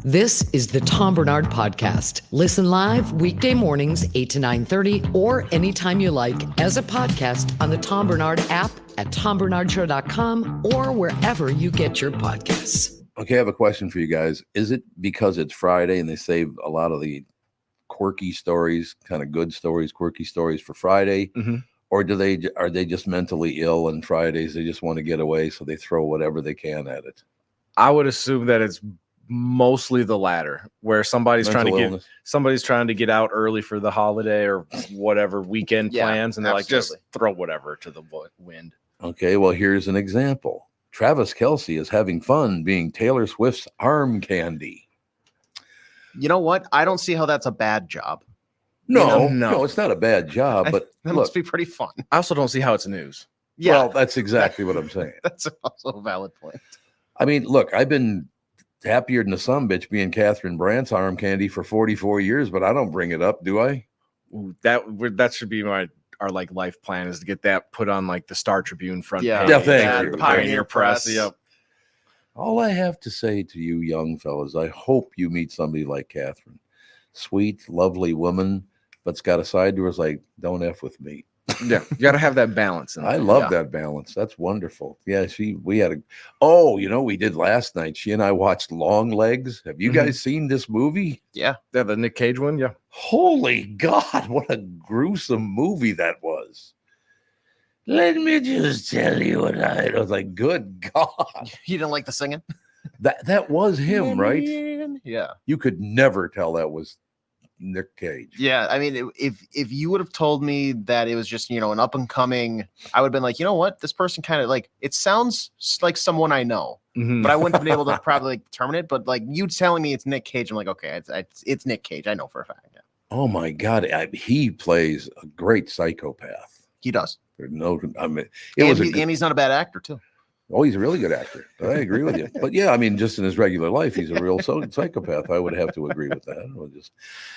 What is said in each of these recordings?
This is the Tom Barnard Podcast. Listen live weekday mornings, 8 to 9:30, or anytime you like as a podcast on the Tom Barnard app at tombarnardshow.com or wherever you get your podcasts. Okay, I have a question for you guys. Is it because it's Friday and they save a lot of the quirky stories, kind of good stories, quirky stories for Friday? Mm-hmm. Or are they just mentally ill and Fridays they just want to get away, so they throw whatever they can at it? I would assume that it's mostly the latter, where somebody's trying to get out early for the holiday or whatever weekend plans, and they're like, just throw whatever to the wind. Okay, well, here's an example. Travis Kelce is having fun being Taylor Swift's arm candy. You know what? I don't see how that's a bad job. No, it's not a bad job, but that must be pretty fun. I also don't see how it's news. Yeah, well, that's exactly what I'm saying. That's also a valid point. I mean, look, I've been happier than a sumbitch being Catherine Brandt's arm candy for 44 years, but I don't bring it up, do I? Ooh, that should be our like life plan, is to get that put on like the Star Tribune front page. Yeah, thank you. The Pioneer Press. Yep. All I have to say to you young fellas, I hope you meet somebody like Catherine. Sweet, lovely woman, but's got a side to her is like, don't F with me. Yeah, you got to have that balance. I love that balance. That's wonderful. Yeah, we did last night. She and I watched Long Legs. Have you guys seen this movie? Yeah, the Nick Cage one. Yeah. Holy God, what a gruesome movie that was. Let me just tell you what I was like. Good God, you didn't like the singing? That was him, right? Yeah, you could never tell that was Nick Cage. Yeah, I mean, if you would have told me that it was just, an up and coming, I would have been like, you know what, this person kind of like, it sounds like someone I know, but I wouldn't have been able to probably determine it. But like you telling me it's Nick Cage, I'm like, okay, it's Nick Cage. I know for a fact. Yeah. Oh my God, he plays a great psychopath. He does. And he's not a bad actor too. Oh, he's a really good actor. I agree with you. But yeah, I mean, just in his regular life, he's a real psychopath. I would have to agree with that.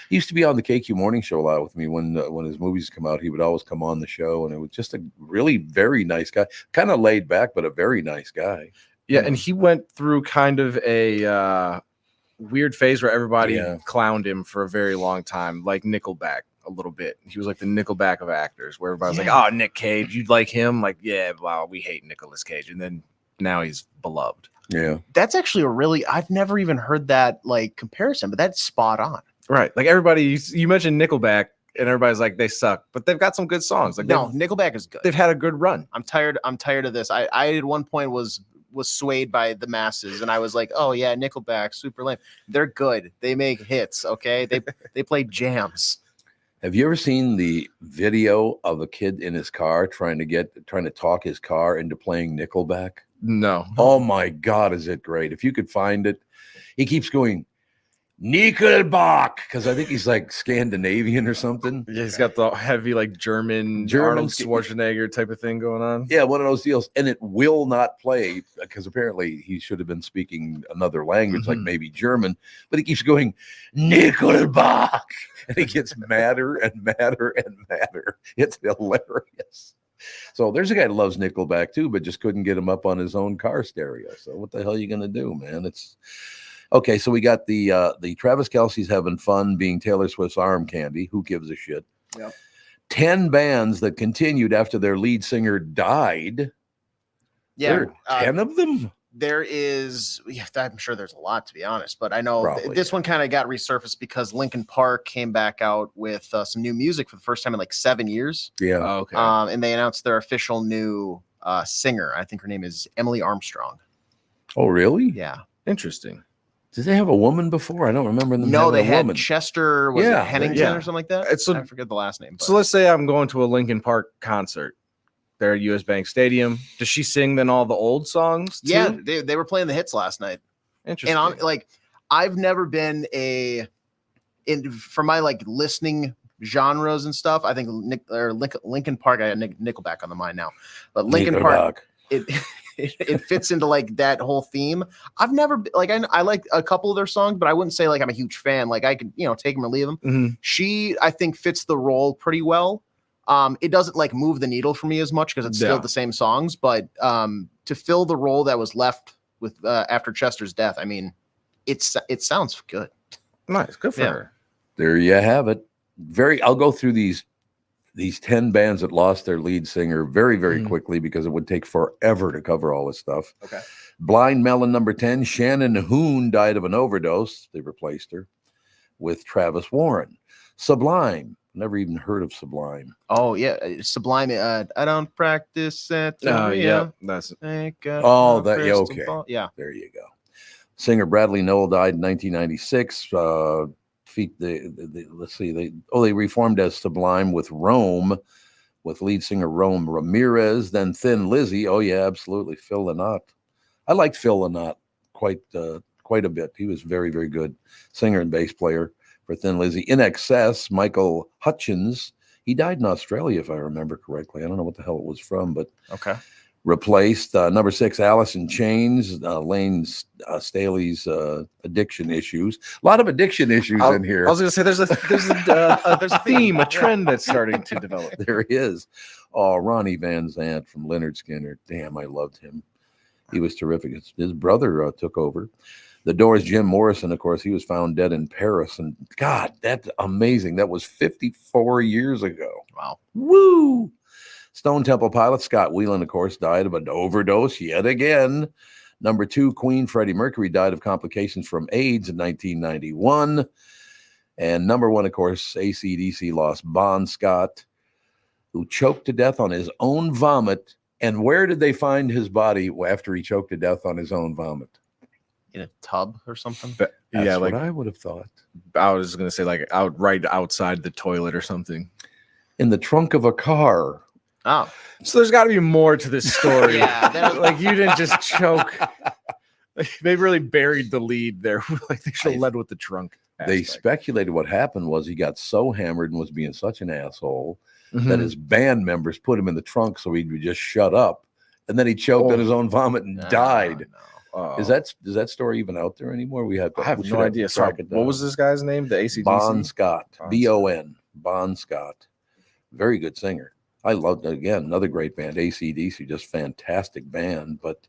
He used to be on the KQ Morning Show a lot with me when his movies come out. He would always come on the show, and it was just a really very nice guy, kind of laid back, but a very nice guy. Yeah, and he went through kind of a weird phase where everybody clowned him for a very long time, like Nickelback. A little bit. He was like the Nickelback of actors, where everybody's like, "Oh, Nick Cage, you'd like him?" Like, yeah, wow, we hate Nicolas Cage, and then now he's beloved. Yeah, that's actually I've never even heard that like comparison, but that's spot on. Right, like everybody, you mentioned Nickelback, and everybody's like, they suck, but they've got some good songs. Like, no, Nickelback is good. They've had a good run. I'm tired of this. I at one point was swayed by the masses, and I was like, oh yeah, Nickelback, super lame. They're good. They make hits. Okay, they play jams. Have you ever seen the video of a kid in his car trying to talk his car into playing Nickelback? No. Oh my God, is it great? If you could find it, he keeps going, Nickelback, because I think he's like Scandinavian or something. Yeah, he's got the heavy like German Arnold Schwarzenegger type of thing going on. Yeah, one of those deals, and it will not play because apparently he should have been speaking another language, like maybe German. But he keeps going Nickelback, and he gets madder and madder and madder. It's hilarious. So there's a guy that loves Nickelback too, but just couldn't get him up on his own car stereo. So what the hell are you gonna do, man? It's okay, so we got the Travis Kelce's having fun being Taylor Swift's arm candy. Who gives a shit? Yep. 10 bands that continued after their lead singer died. Yeah. There are 10 of them? There is, I'm sure there's a lot, to be honest, but I know this one kind of got resurfaced because Linkin Park came back out with some new music for the first time in like 7 years. Yeah. Oh, okay. And they announced their official new singer. I think her name is Emily Armstrong. Oh, really? Yeah. Interesting. Did they have a woman before? I don't remember them. No, they had woman. Chester, was it Hennington or something like that? I forget the last name. But. So let's say I'm going to a Linkin Park concert. They're at US Bank Stadium. Does she sing then all the old songs too? Yeah, they were playing the hits last night. Interesting. And I've never been for my like listening genres and stuff. I think Linkin Park. I got Nickelback on the mind now, but Linkin Park. It fits into like that whole theme. I've never I like a couple of their songs, but I wouldn't say like I'm a huge fan. Like I could take them or leave them. Mm-hmm. She I think fits the role pretty well. It doesn't like move the needle for me as much because it's still the same songs, but to fill the role that was left with after Chester's death, I mean, it sounds good. Nice, good for her. There you have it. I'll go through these 10 bands that lost their lead singer very, very quickly because it would take forever to cover all this stuff. Okay. Blind Melon number 10, Shannon Hoon died of an overdose. They replaced her with Travis Warren. Sublime, never even heard of Sublime. Oh yeah, Sublime. I don't practice it. Oh yeah, that's okay. Yeah, there you go. Singer Bradley Noel died in 1996. Let's see, they reformed as Sublime with Rome, with lead singer Rome Ramirez, then Thin Lizzy. Oh yeah, absolutely. Phil Lynott. I liked Phil Lynott quite a bit. He was very, very good singer and bass player for Thin Lizzy. In Excess, Michael Hutchins. He died in Australia, if I remember correctly. I don't know what the hell it was from, but okay. Replaced number 6, Alice in Chains, Lane Staley's addiction issues. A lot of addiction issues in here. I was going to say there's a theme, a trend that's starting to develop. There is. Oh, Ronnie Van Zant from Leonard Skinner. Damn, I loved him. He was terrific. His brother took over. The Doors' Jim Morrison, of course, he was found dead in Paris. And God, that's amazing. That was 54 years ago. Wow. Woo! Stone Temple Pilots, Scott Weiland, of course, died of an overdose yet again. Number 2, Queen Freddie Mercury died of complications from AIDS in 1991. And number 1, of course, AC/DC lost Bon Scott, who choked to death on his own vomit. And where did they find his body after he choked to death on his own vomit? In a tub or something? That's what I would have thought. I was going to say right outside the toilet or something. In the trunk of a car. Oh, so there's got to be more to this story. Yeah, like you didn't just choke. They really buried the lead there. Like they should have led with the trunk. They speculated what happened was he got so hammered and was being such an asshole that his band members put him in the trunk so he would just shut up, and then he choked on his own vomit and died. No. Is that story even out there anymore? I have no idea. Sorry, what was this guy's name? The AC/DC? Bon Scott, Bon. Bon Scott, very good singer. I loved it. Again, another great band, AC/DC, just fantastic band. But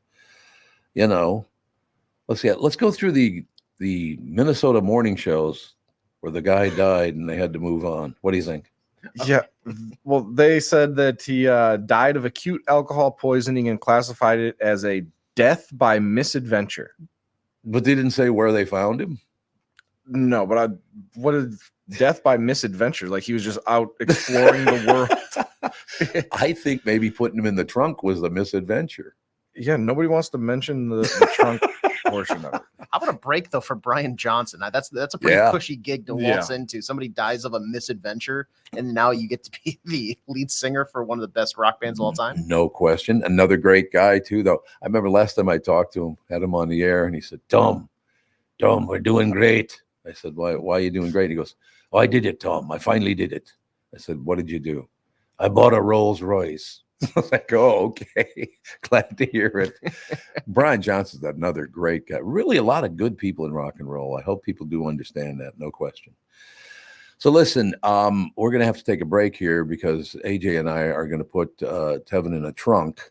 let's see. Let's go through the Minnesota morning shows where the guy died and they had to move on. What do you think? Yeah, well, they said that he died of acute alcohol poisoning and classified it as a death by misadventure. But they didn't say where they found him? No, but what is death by misadventure? Like he was just out exploring the world. I think maybe putting him in the trunk was the misadventure. Yeah, nobody wants to mention the trunk portion of it. How about a break though for Brian Johnson? That's a pretty cushy gig to waltz into. Somebody dies of a misadventure, and now you get to be the lead singer for one of the best rock bands of all time. No question. Another great guy too, though. I remember last time I talked to him, had him on the air, and he said, Tom, we're doing great. I said, why are you doing great? He goes, oh, I did it, Tom. I finally did it. I said, what did you do? I bought a Rolls Royce. I was like, oh, okay. Glad to hear it. Brian Johnson's another great guy. Really a lot of good people in rock and roll. I hope people do understand that. No question. So listen, we're going to have to take a break here because AJ and I are going to put Tevin in a trunk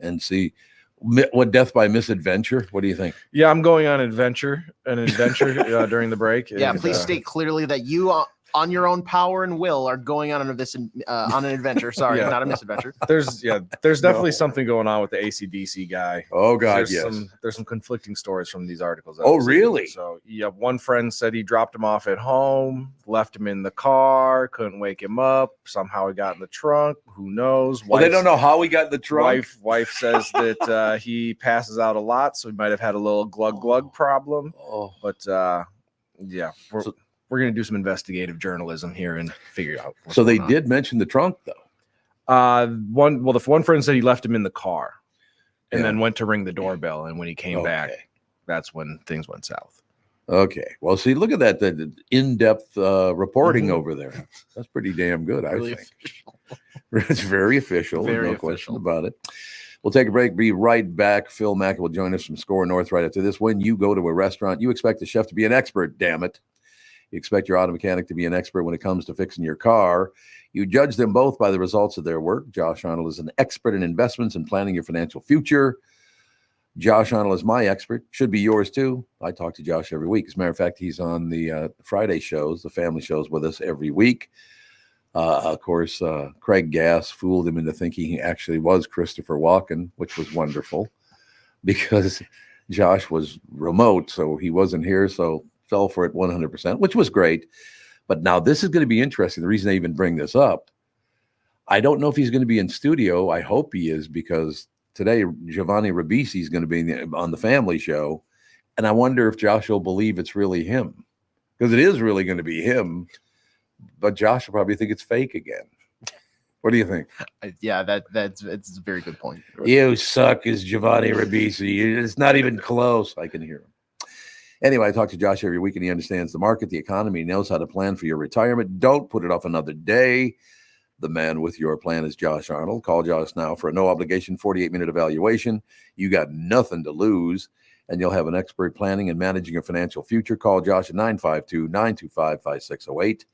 and see what death by misadventure. What do you think? Yeah, I'm going on an adventure during the break. Yeah, please state clearly that you on your own power and will are going on an adventure. Sorry, not a misadventure. There's definitely something going on with the AC/DC guy. Oh God, there's some conflicting stories from these articles. Oh really? So yeah, one friend said he dropped him off at home, left him in the car, couldn't wake him up. Somehow he got in the trunk. Who knows? Well, they don't know how he got in the trunk. Wife says that he passes out a lot, so he might have had a little glug problem. But yeah, we're going to do some investigative journalism here and figure out. So they did mention the trunk, though. The one friend said he left him in the car and then went to ring the doorbell. And when he came back, that's when things went south. Okay. Well, see, look at that, the in-depth reporting over there. That's pretty damn good, I think. It's very official. No question about it. We'll take a break. Be right back. Phil Mackey will join us from SKOR North right after this. When you go to a restaurant, you expect the chef to be an expert, damn it. You expect your auto mechanic to be an expert when it comes to fixing your car. You judge them both by the results of their work. Josh Arnold is an expert in investments and planning your financial future. Josh Arnold is my expert. Should be yours too. I talk to Josh every week. As a matter of fact, he's on the Friday shows, the family shows with us every week. Of course, Craig Gass fooled him into thinking he actually was Christopher Walken, which was wonderful because Josh was remote, so he wasn't here, so fell for it 100%, which was great. But now this is going to be interesting. The reason I even bring this up, I don't know if he's going to be in studio. I hope he is, because today Giovanni Ribisi is going to be on the family show, and I wonder if Josh will believe it's really him, because it is really going to be him. But Josh will probably think it's fake again. What do you think? Yeah, it's a very good point. You suck as Giovanni Ribisi. It's not even close. I can hear him. Anyway, I talk to Josh every week, and he understands the market, the economy, he knows how to plan for your retirement. Don't put it off another day. The man with your plan is Josh Arnold. Call Josh now for a no-obligation 48-minute evaluation. You got nothing to lose, and you'll have an expert planning and managing your financial future. Call Josh at 952-925-5608.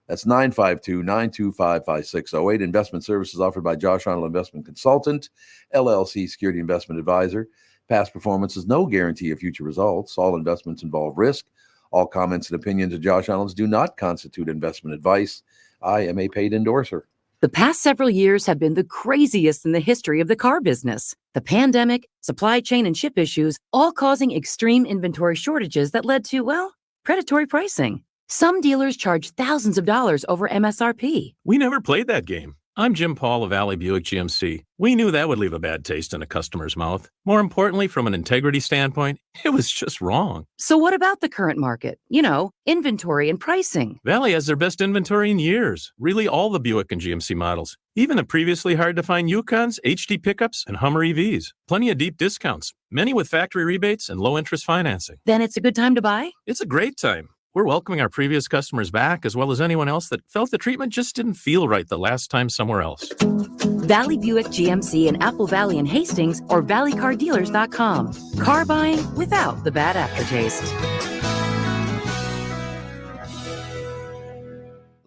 That's 952-925-5608. Investment services offered by Josh Arnold Investment Consultant, LLC Security Investment Advisor. Past performance is no guarantee of future results. All investments involve risk. All comments and opinions of Josh Arnold's do not constitute investment advice. I am a paid endorser. The past several years have been the craziest in the history of the car business. The pandemic, supply chain, and chip issues, all causing extreme inventory shortages that led to, well, predatory pricing. Some dealers charge thousands of dollars over MSRP. We never played that game. I'm Jim Paul of Valley Buick GMC. We knew that would leave a bad taste in a customer's mouth. More importantly, from an integrity standpoint, it was just wrong. So what about the current market? You know, inventory and pricing. Valley has their best inventory in years. Really all the Buick and GMC models. Even the previously hard-to-find Yukons, HD pickups, and Hummer EVs. Plenty of deep discounts. Many with factory rebates and low-interest financing. Then it's a good time to buy? It's a great time. We're welcoming our previous customers back, as well as anyone else that felt the treatment just didn't feel right the last time somewhere else. Valley Buick GMC in Apple Valley and Hastings, or valleycardealers.com. Car buying without the bad aftertaste.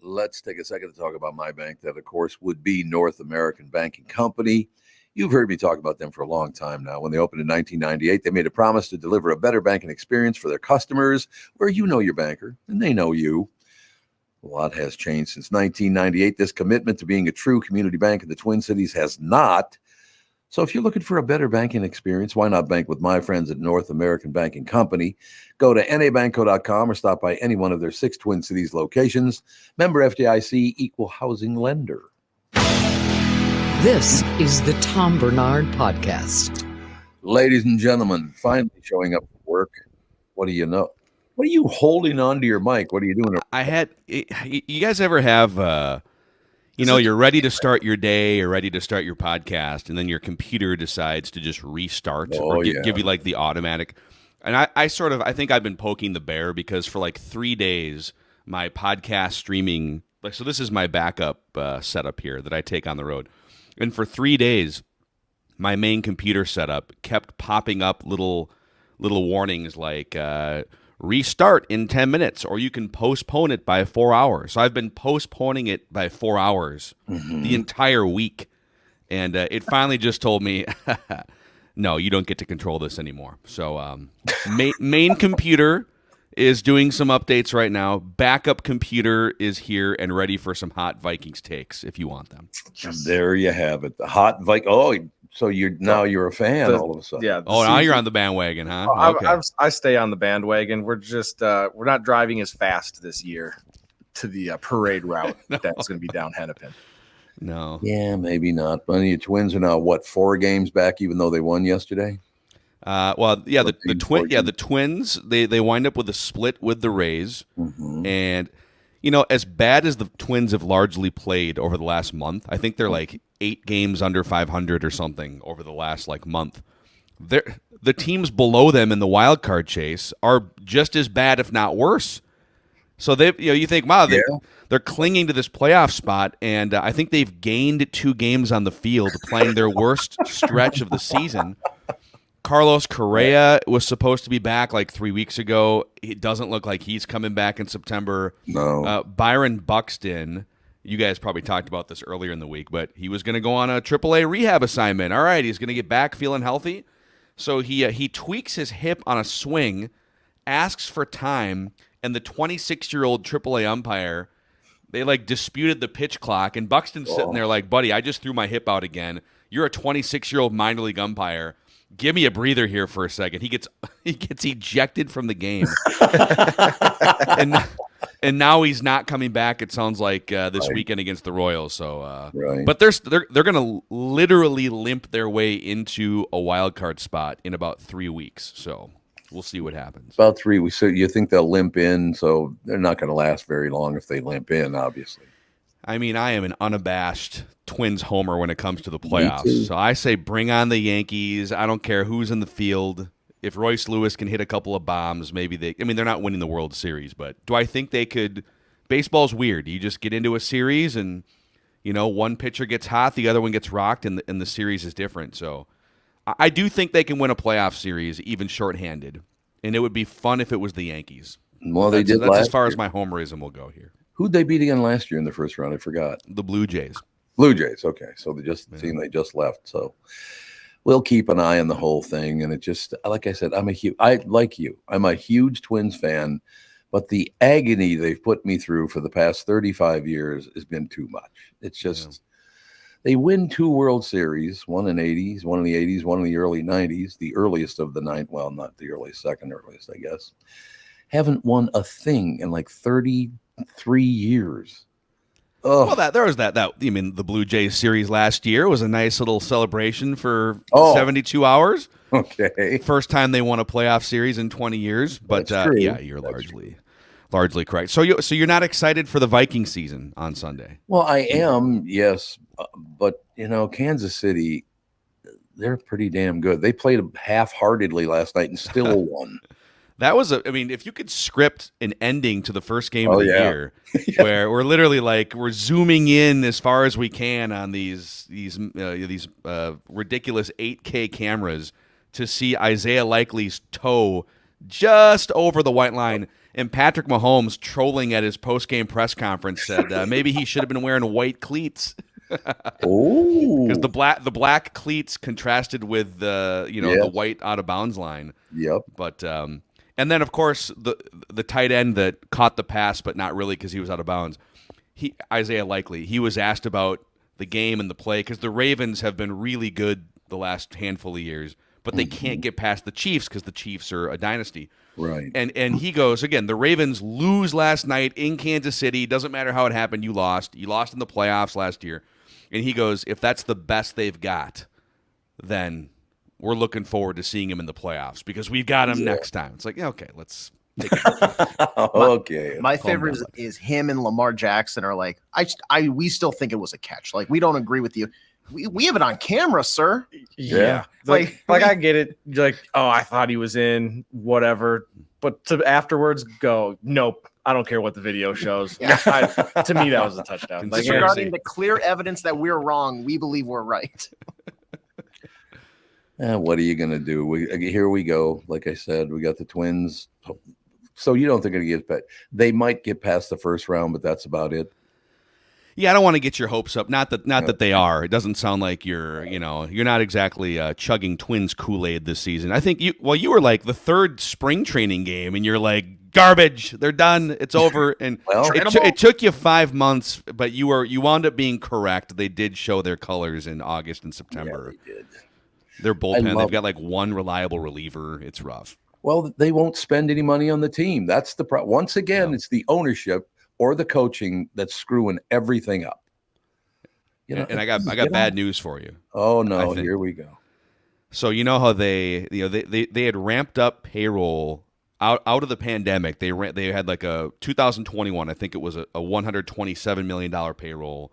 Let's take a second to talk about my bank. That, of course, would be North American Banking Company. You've heard me talk about them for a long time now. When they opened in 1998, they made a promise to deliver a better banking experience for their customers, where you know your banker and they know you. A lot has changed since 1998. This commitment to being a true community bank in the Twin Cities has not. So if you're looking for a better banking experience, why not bank with my friends at North American Banking Company? Go to nabanco.com or stop by any one of their 6 Twin Cities locations. Member FDIC, equal housing lender. This is the Tom Barnard Podcast. Ladies and gentlemen, finally showing up for work. What do you know? What are you holding on to your mic? What are you doing? You guys ever have, you're ready to start your day or ready to start your podcast, and then your computer decides to just restart give you like the automatic. And I think I've been poking the bear because for like 3 days, my podcast streaming, so this is my backup setup here that I take on the road. And for 3 days, my main computer setup kept popping up little warnings like restart in 10 minutes, or you can postpone it by 4 hours. So I've been postponing it by 4 hours the entire week. And it finally just told me, no, you don't get to control this anymore. So main computer is doing some updates right now. Backup computer is here and ready for some hot Vikings takes if you want them. There you have it. The hot Viking. Oh, so you're a fan all of a sudden. Yeah. Now you're on the bandwagon, huh? Okay. I stay on the bandwagon. We're just we're not driving as fast this year to the parade route that's going to be down Hennepin. No. Yeah, maybe not. But your Twins are now 4 games back, even though they won yesterday. The Twins, they wind up with a split with the Rays. And, as bad as the Twins have largely played over the last month, I think they're like 8 games under 500 or something over the last month. The teams below them in the wild card chase are just as bad, if not worse. So you think, wow, they're clinging to this playoff spot, and I think they've gained 2 games on the field, playing their worst stretch of the season. Carlos Correa was supposed to be back 3 weeks ago. It doesn't look like he's coming back in September. No. Byron Buxton, you guys probably talked about this earlier in the week, but he was going to go on a AAA rehab assignment. All right, he's going to get back feeling healthy. So he tweaks his hip on a swing, asks for time, and the 26-year-old AAA umpire, they like disputed the pitch clock, and Buxton's sitting there like, buddy, I just threw my hip out again. You're a 26-year-old minor league umpire. Give me a breather here for a second. He gets ejected from the game, and now he's not coming back. It sounds like this weekend against the Royals. So, but they're going to literally limp their way into a wild card spot in about 3 weeks. So we'll see what happens. About 3 weeks. So you think they'll limp in? So they're not going to last very long if they limp in, obviously. I mean, I am an unabashed Twins homer when it comes to the playoffs. So I say bring on the Yankees. I don't care who's in the field. If Royce Lewis can hit a couple of bombs, maybe they're not winning the World Series, but do I think they could? Baseball's weird. You just get into a series and, one pitcher gets hot, the other one gets rocked, and the series is different. So I do think they can win a playoff series, even shorthanded, and it would be fun if it was the Yankees. Well, that's as far as my homerism will go here. Who'd they beat again last year in the first round? I forgot. The Blue Jays. Blue Jays. Okay. So they just left. So we'll keep an eye on the whole thing. And it just, like I said, I'm a huge Twins fan, but the agony they've put me through for the past 35 years has been too much. It's just, they win 2 World Series, one in the 80s, one in the early 90s, the earliest of the ninth. Well, not the earliest, second earliest, I guess. Haven't won a thing in like 33 years. Well, there was that. You mean the Blue Jays series last year was a nice little celebration for 72 hours. Okay, first time they won a playoff series in 20 years. But yeah, you're largely correct. So you're not excited for the Viking season on Sunday? Well, I am, yes, but Kansas City, they're pretty damn good. They played half-heartedly last night and still won. That was if you could script an ending to the first game of the year, where we're literally like we're zooming in as far as we can on these ridiculous 8K cameras to see Isaiah Likely's toe just over the white line, and Patrick Mahomes trolling at his post-game press conference said maybe he should have been wearing white cleats. Because the black cleats contrasted with the white out of bounds line. Yep. But and then, of course, the tight end that caught the pass, but not really because he was out of bounds, Isaiah Likely, he was asked about the game and the play because the Ravens have been really good the last handful of years, but they can't get past the Chiefs because the Chiefs are a dynasty. Right. And he goes, again, the Ravens lose last night in Kansas City. Doesn't matter how it happened. You lost. You lost in the playoffs last year. And he goes, if that's the best they've got, then we're looking forward to seeing him in the playoffs because we've got him next time. It's like, okay, let's take it. Okay. My favorite is him and Lamar Jackson are like, we still think it was a catch. Like, we don't agree with you. We have it on camera, sir. Yeah. Like I get it. You're like, oh, I thought he was in, whatever. But to afterwards go, nope. I don't care what the video shows. To me, that was a touchdown. Disregarding the clear evidence that we're wrong, we believe we're right. What are you going to do? Here we go. Like I said, we got the Twins. So you don't think they're going to get past? They might get past the first round, but that's about it. Yeah, I don't want to get your hopes up. Not that they are. It doesn't sound like you're not exactly chugging Twins Kool-Aid this season. I think you were like the third spring training game, and you're like, garbage. They're done. It's over. And it took you 5 months, but you wound up being correct. They did show their colors in August and September. Yeah, they did. Their bullpen, they've got like one reliable reliever. It's rough. Well, they won't spend any money on the team. That's the problem. Once again, it's the ownership or the coaching that's screwing everything up. And I got bad news for you. Oh no, here we go. So you know how they had ramped up payroll out of the pandemic. They had like a 2021, I think it was a $127 million payroll,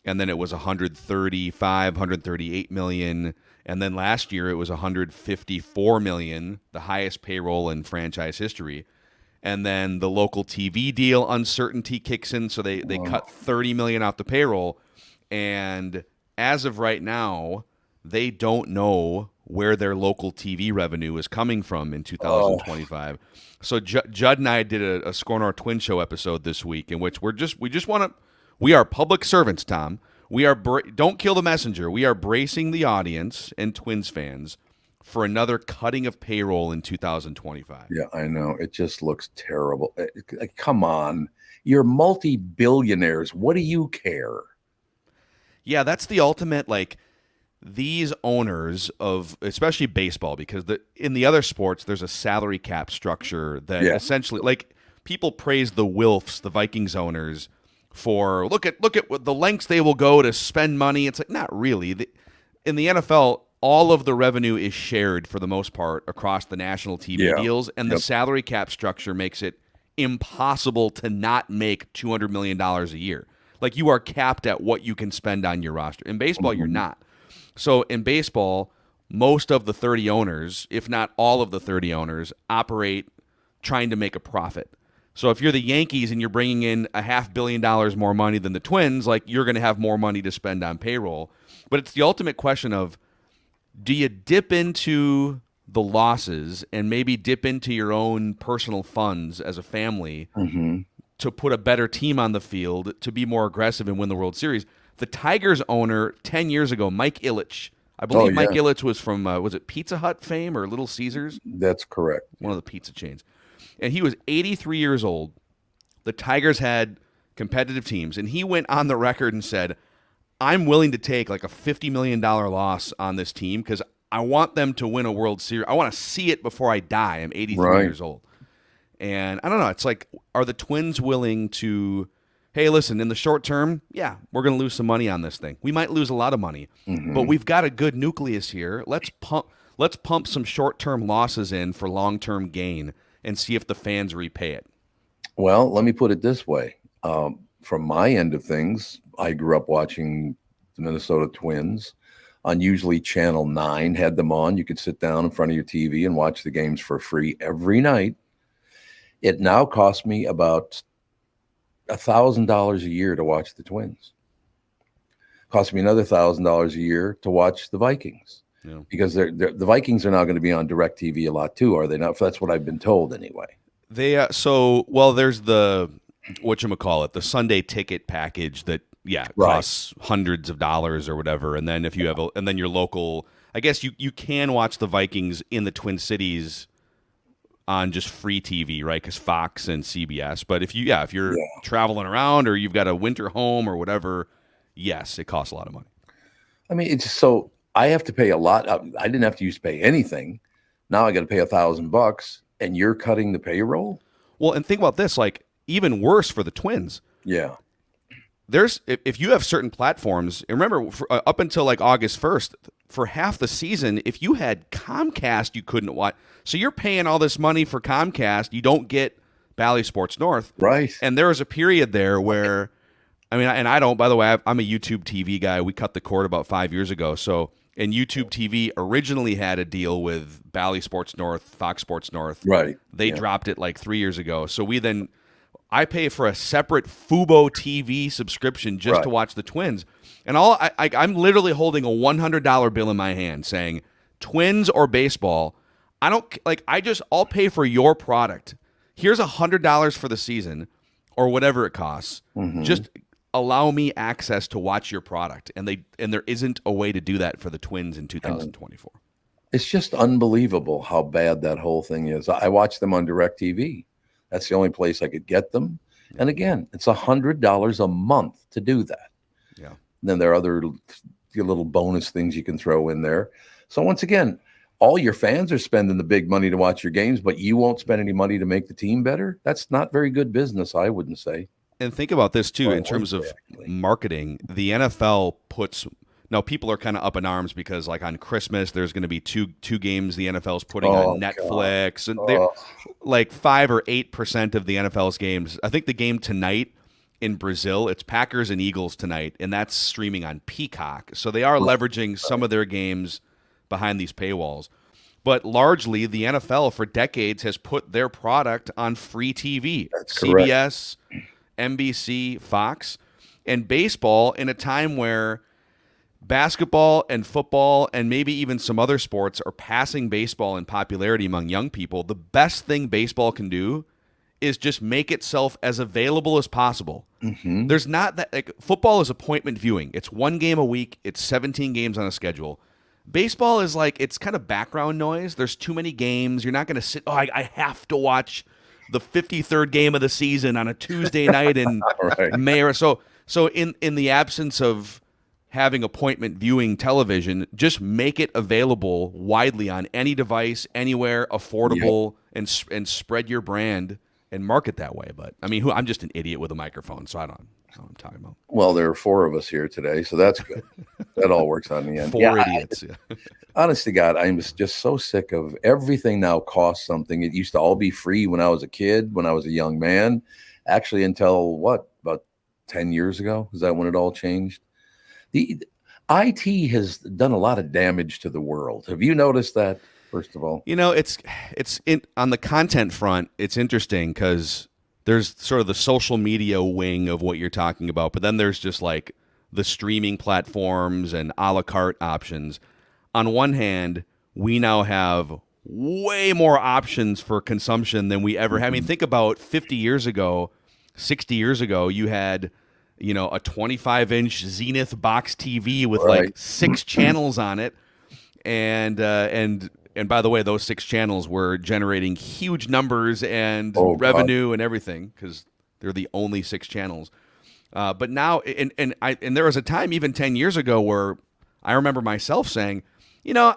and then it was 138 million, and then last year it was 154 million, the highest payroll in franchise history. And then the local TV deal uncertainty kicks in, so they cut 30 million off the payroll. And as of right now, they don't know where their local TV revenue is coming from in 2025. So Judd and I did a SKOR Twin Show episode this week in which we are public servants, Tom. We are don't kill the messenger. We are bracing the audience and Twins fans for another cutting of payroll in 2025. Yeah, I know. It just looks terrible. Come on. You're multi-billionaires. What do you care? Yeah, that's the ultimate, like, these owners of, especially baseball, because in the other sports, there's a salary cap structure that essentially, like, people praise the Wilfs, the Vikings owners, for look at what the lengths they will go to spend money. It's like, not really. In the NFL, all of the revenue is shared for the most part across the national TV deals, and the salary cap structure makes it impossible to not make $200 million a year. Like, you are capped at what you can spend on your roster. In baseball, you're not. So in baseball, most of the 30 owners, if not all of the 30 owners, operate trying to make a profit. So if you're the Yankees and you're bringing in $500 million more money than the Twins, like, you're going to have more money to spend on payroll. But it's the ultimate question of, do you dip into the losses and maybe dip into your own personal funds as a family to put a better team on the field, to be more aggressive and win the World Series? The Tigers owner 10 years ago, Mike Ilitch, I believe Mike Ilitch was from, was it Pizza Hut fame or Little Caesars? That's correct. One of the pizza chains. And he was 83 years old. The Tigers had competitive teams, and he went on the record and said, I'm willing to take like a $50 million loss on this team because I want them to win a World Series. I want to see it before I die. I'm 83 years old. And I don't know. It's like, are the Twins willing to, hey, listen, in the short term, yeah, we're going to lose some money on this thing. We might lose a lot of money, but we've got a good nucleus here. Let's pump some short-term losses in for long-term gain and see if the fans repay it. Well, let me put it this way. From my end of things, I grew up watching the Minnesota Twins on usually Channel 9, had them on. You could sit down in front of your TV and watch the games for free every night. It now costs me about $1,000 a year to watch the Twins. Costs me another $1,000 a year to watch the Vikings. Yeah. Because the Vikings are now going to be on DirecTV a lot too, are they not? That's what I've been told anyway. They there's the whatchamacallit, the Sunday ticket package that costs hundreds of dollars or whatever, and then if you have and then your local, I guess you can watch the Vikings in the Twin Cities on just free TV, right? Because Fox and CBS. But if you're traveling around or you've got a winter home or whatever, yes, it costs a lot of money. I mean, it's so I have to pay a lot. I didn't have to used to pay anything. Now I got to pay $1,000, and you're cutting the payroll. Well, and think about this, like, even worse for the Twins. Yeah. If you have certain platforms, and remember, up until like August 1st, for half the season, if you had Comcast, you couldn't watch. So you're paying all this money for Comcast. You don't get Bally Sports North. Right. And there was a period there where, I mean, and I don't, by the way, I'm a YouTube TV guy. We cut the cord about 5 years ago. So, and YouTube TV originally had a deal with Bally Sports North, Fox Sports North. Right. They dropped it like 3 years ago. So I pay for a separate Fubo TV subscription just to watch the Twins. And I'm literally holding a $100 bill in my hand saying, Twins or baseball, I'll pay for your product. Here's $100 for the season or whatever it costs. Mm-hmm. Just allow me access to watch your product. And there isn't a way to do that for the Twins in 2024. It's just unbelievable how bad that whole thing is. I watch them on DirecTV. That's the only place I could get them. And again, it's $100 a month to do that. Yeah. And then there are other little bonus things you can throw in there. So once again, all your fans are spending the big money to watch your games, but you won't spend any money to make the team better. That's not very good business, I wouldn't say. And think about this too, in terms of marketing. The NFL puts. Now, people are kind of up in arms because, like, on Christmas, there's going to be two games the NFL's putting on Netflix. And like 5 or 8% of the NFL's games. I think the game tonight in Brazil, it's Packers and Eagles tonight, and that's streaming on Peacock. So they are leveraging some of their games behind these paywalls. But largely, the NFL for decades has put their product on free TV. That's CBS, NBC, Fox. And baseball, in a time where basketball and football and maybe even some other sports are passing baseball in popularity among young people, the best thing baseball can do is just make itself as available as possible. Mm-hmm. There's not that, like, football is appointment viewing. It's one game a week. It's 17 games on a schedule. baseball is like, it's kind of background noise. There's too many games. You're not going to sit, I have to watch the 53rd game of the season on a Tuesday night in May or so. So in the absence of having appointment viewing television, just make it available widely on any device, anywhere, affordable, and spread your brand and market that way. But I mean, I'm just an idiot with a microphone, so I don't know what I'm talking about. Well, there are 4 of us here today, so that's good. That all works out in the end. 4 idiots. Honest to God, I'm just so sick of everything now costs something. It used to all be free when I was a kid, when I was a young man. Actually, until about 10 years ago? Is that when it all changed? The IT has done a lot of damage to the world. Have you noticed that, first of all? You know, it's on the content front, it's interesting because there's sort of the social media wing of what you're talking about, but then there's just like the streaming platforms and a la carte options. On one hand, we now have way more options for consumption than we ever had. I mean, think about 50 years ago, 60 years ago, you had, you know, a 25-inch Zenith box TV with like 6 channels on it. And by the way, those 6 channels were generating huge numbers and revenue and everything because they're the only 6 channels. But now, and there was a time even 10 years ago where I remember myself saying, you know,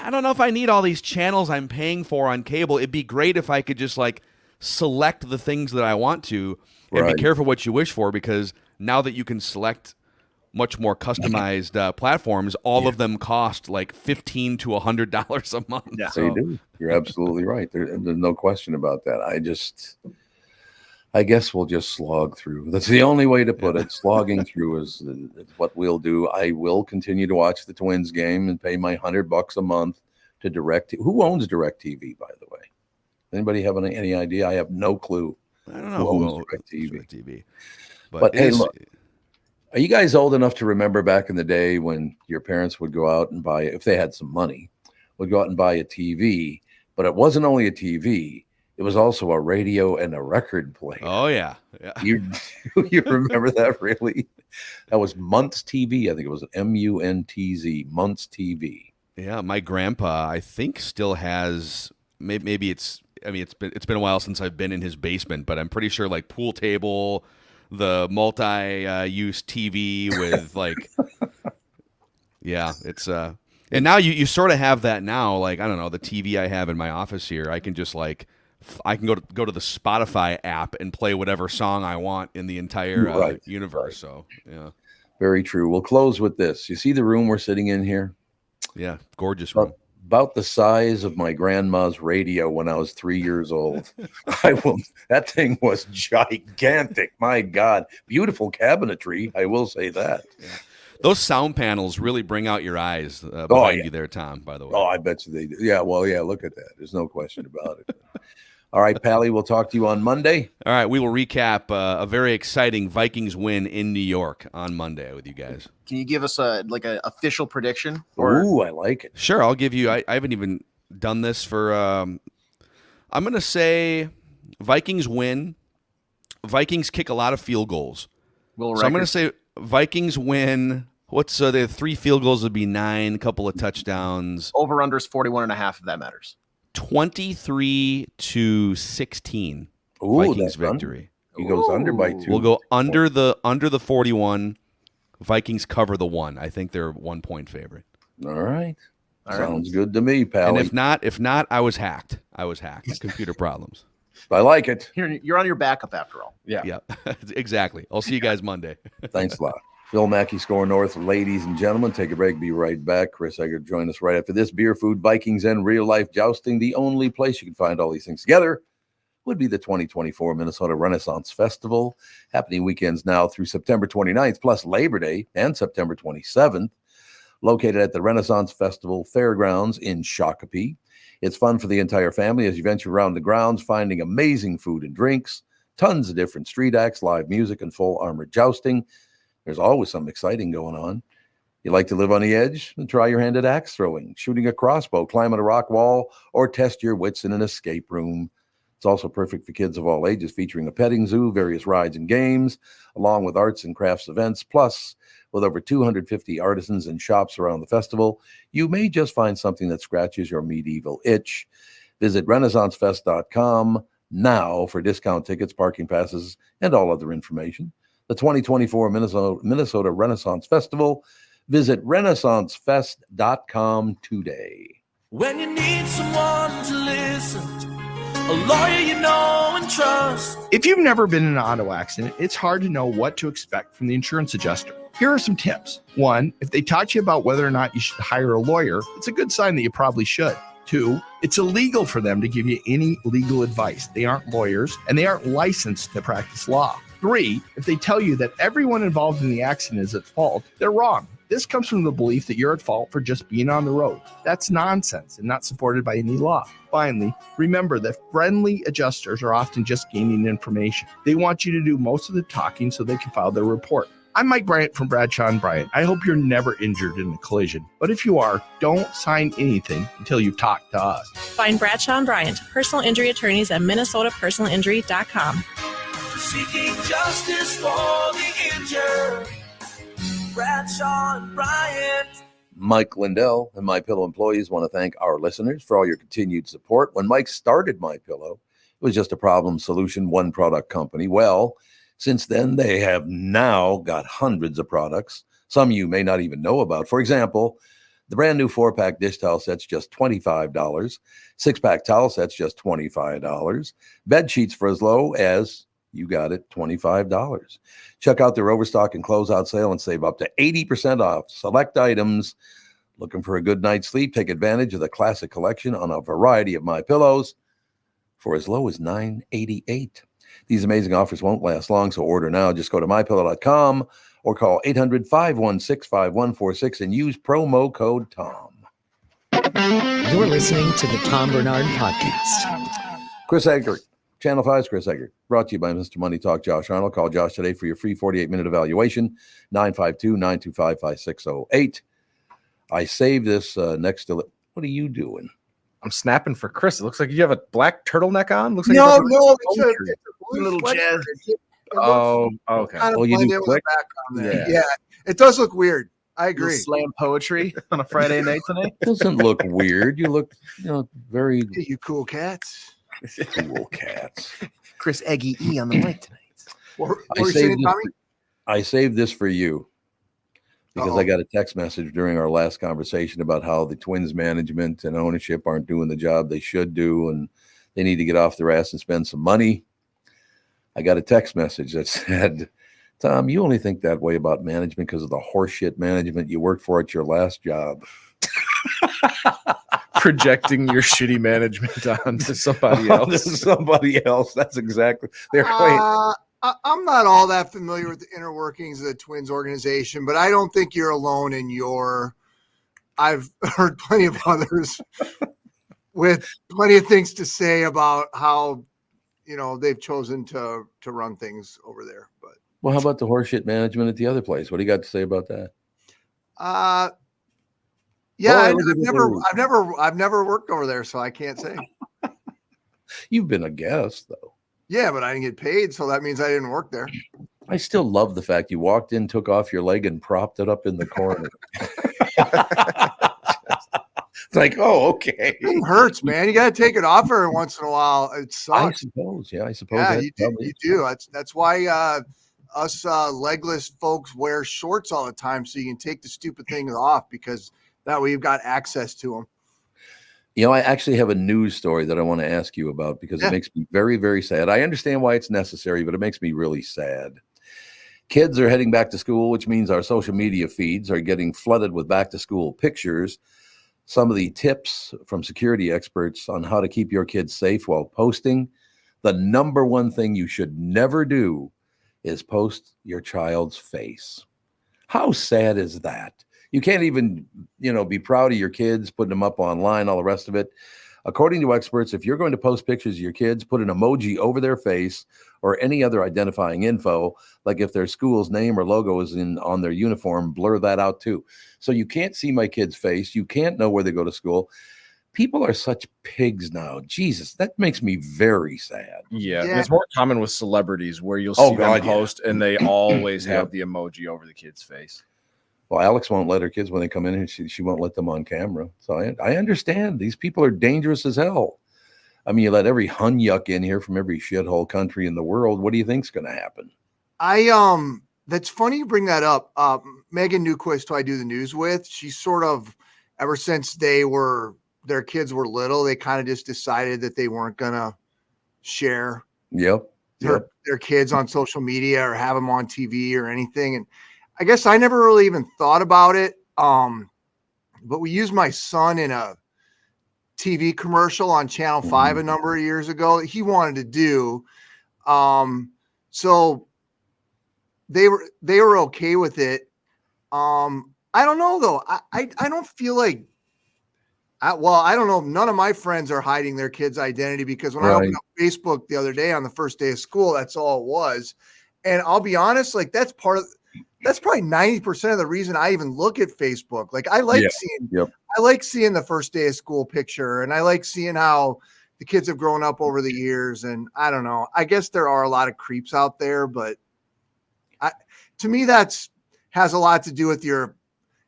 I don't know if I need all these channels I'm paying for on cable. It'd be great if I could just like select the things that I want to and be careful what you wish for, because now that you can select much more customized platforms, all of them cost like $15 to $100 a month. Yeah, so, they do. You're absolutely right. There's no question about that. I guess we'll just slog through. That's the only way to put it. Slogging through is what we'll do. I will continue to watch the Twins game and pay my $100 a month to DirecTV. Who owns DirecTV, by the way? Anybody have any idea? I have no clue. I don't know who owns DirecTV. But hey, look, are you guys old enough to remember back in the day when your parents would go out and buy, if they had some money, would go out and buy a TV, but it wasn't only a TV. It was also a radio and a record player. Oh, yeah. You remember that, really? That was Muntz TV. I think it was MUNTZ, Muntz TV. Yeah, my grandpa, I think, still has, maybe it's been a while since I've been in his basement, but I'm pretty sure like pool table, the multi-use TV with like, yeah, it's, and now you sort of have that now. Like, I don't know, the TV I have in my office here, I can just like, I can go to the Spotify app and play whatever song I want in the entire universe. So, yeah. Very true. We'll close with this. You see the room we're sitting in here? Yeah, gorgeous room. About the size of my grandma's radio when I was 3 years old. That thing was gigantic. My God. Beautiful cabinetry. I will say that. Yeah. Those sound panels really bring out your eyes behind you there, Tom, by the way. Oh, I bet you they do. Yeah, well, yeah, look at that. There's no question about it. All right, Pally, we'll talk to you on Monday. All right, we will recap a very exciting Vikings win in New York on Monday with you guys. Can you give us an official prediction? Ooh, I like it. Sure, I'll give you. I haven't even done this for. I'm going to say Vikings win. Vikings kick a lot of field goals. So I'm going to say Vikings win. What's the 3 field goals would be 9, a couple of touchdowns. Over under is 41.5 if that matters. 23-16. Ooh, Vikings victory. He goes under by 2. We'll go under the 41. Vikings cover the 1. I think they're 1-point favorite. All right. Sounds good to me, pal. And if not, I was hacked. Computer problems. I like it. You're on your backup after all. Yeah. Exactly. I'll see you guys Monday. Thanks a lot. Phil Mackey, SKOR North, ladies and gentlemen. Take a break. Be right back. Chris Egger join us right after this. Beer, food, Vikings, and real-life jousting. The only place you can find all these things together would be the 2024 Minnesota Renaissance Festival, happening weekends now through September 29th, plus Labor Day and September 27th, located at the Renaissance Festival Fairgrounds in Shakopee. It's fun for the entire family as you venture around the grounds, finding amazing food and drinks, tons of different street acts, live music, and full armored jousting. There's always something exciting going on. You like to live on the edge? Then try your hand at axe throwing, shooting a crossbow, climbing a rock wall, or test your wits in an escape room. It's also perfect for kids of all ages, featuring a petting zoo, various rides and games, along with arts and crafts events. Plus, With over 250 artisans and shops around the festival, you may just find something that scratches your medieval itch. Visit RenaissanceFest.com now for discount tickets, parking passes, and all other information. The 2024 Minnesota Renaissance Festival. Visit RenaissanceFest.com today. When you need someone to listen, a lawyer you know and trust. If you've never been in an auto accident, it's hard to know what to expect from the insurance adjuster. Here are some tips. 1, if they taught you about whether or not you should hire a lawyer, it's a good sign that you probably should. 2, it's illegal for them to give you any legal advice. They aren't lawyers and they aren't licensed to practice law. 3, if they tell you that everyone involved in the accident is at fault, they're wrong. This comes from the belief that you're at fault for just being on the road. That's nonsense and not supported by any law. Finally, remember that friendly adjusters are often just gaining information. They want you to do most of the talking so they can file their report. I'm Mike Bryant from Bradshaw & Bryant. I hope you're never injured in a collision. But if you are, don't sign anything until you've talked to us. Find Bradshaw & Bryant, personal injury attorneys at minnesotapersonalinjury.com. Seeking justice for the injured. Bradshaw & Bryant. Mike Lindell and MyPillow employees want to thank our listeners for all your continued support. When Mike started MyPillow, it was just a problem solution, one product company. Well, since then, they have now got hundreds of products, some you may not even know about. For example, the brand new 4-pack dish towel set's just $25. 6-pack towel set's just $25. Bed sheets for as low as, you got it, $25. Check out their overstock and closeout sale and save up to 80% off select items. Looking for a good night's sleep? Take advantage of the classic collection on a variety of MyPillows for as low as $9.88. These amazing offers won't last long, so order now. Just go to MyPillow.com or call 800-516-5146 and use promo code TOM. You're listening to the Tom Barnard Podcast. Chris Eggert, Channel 5's Chris Eggert, brought to you by Mr. Money Talk Josh Arnold. Call Josh today for your free 48-minute evaluation, 952-925-5608. I saved this next to it. What are you doing? I'm snapping for Chris. It looks like you have a black turtleneck on. Looks like no, it's a blue little sweater. jazz. Oh, okay. Kind of Oh, you blend do in with click? the background there. Yeah. Yeah, it does look weird. I agree. Slam poetry on a Friday night tonight. Doesn't look weird. You look, very Hey, you cool cats. cool cats. Chris Eggy E on the mic tonight. What were you saying, Tommy? I saved this for you because Uh-oh. I got a text message during our last conversation about how the Twins management and ownership aren't doing the job they should do, and they need to get off their ass and spend some money. I got a text message that said, Tom, you only think that way about management because of the horseshit management you worked for at your last job. projecting your shitty management onto somebody else. Somebody else. That's exactly. They're claiming. I'm not all that familiar with the inner workings of the Twins organization, but I don't think you're alone in your. I've heard plenty of others with plenty of things to say about how, they've chosen to run things over there. But Well, how about the horseshit management at the other place? What do you got to say about that? Yeah, I've never worked over there, so I can't say. You've been a guest, though. Yeah, but I didn't get paid, so that means I didn't work there. I still love the fact you walked in, took off your leg, and propped it up in the corner. It's like, oh, okay. It hurts, man. You got to take it off every once in a while. It sucks. I suppose. Yeah, I suppose. Yeah, you do. That's why us legless folks wear shorts all the time, so you can take the stupid things off, because that way you've got access to them. I actually have a news story that I want to ask you about because it makes me very, very sad. I understand why it's necessary, but it makes me really sad. Kids are heading back to school, which means our social media feeds are getting flooded with back to school pictures. Some of the tips from security experts on how to keep your kids safe while posting. The number one thing you should never do is post your child's face. How sad is that? You can't even, be proud of your kids, putting them up online, all the rest of it. According to experts, if you're going to post pictures of your kids, put an emoji over their face or any other identifying info, like if their school's name or logo is on their uniform, blur that out too. So you can't see my kid's face. You can't know where they go to school. People are such pigs now. Jesus, that makes me very sad. Yeah. And it's more common with celebrities where you'll see them post and they always have the emoji over the kid's face. Well, Alex won't let her kids when they come in and she won't let them on camera. So I understand these people are dangerous as hell. I mean, you let every hunyuck in here from every shithole country in the world. What do you think's going to happen? That's funny you bring that up. Megan Newquist, who I do the news with, she's sort of, ever since their kids were little, they kind of just decided that they weren't going to share their kids on social media or have them on TV or anything. And I guess I never really even thought about it. But we used my son in a TV commercial on Channel 5 a number of years ago. He wanted to do. So they were okay with it. I don't know though. I don't feel like, I don't know. None of my friends are hiding their kids' identity, because when I opened up Facebook the other day on the first day of school, that's all it was. And I'll be honest, like that's probably 90% of the reason I even look at Facebook. Like I like seeing the first day of school picture, and I like seeing how the kids have grown up over the years. And I don't know, I guess there are a lot of creeps out there, but to me, has a lot to do with if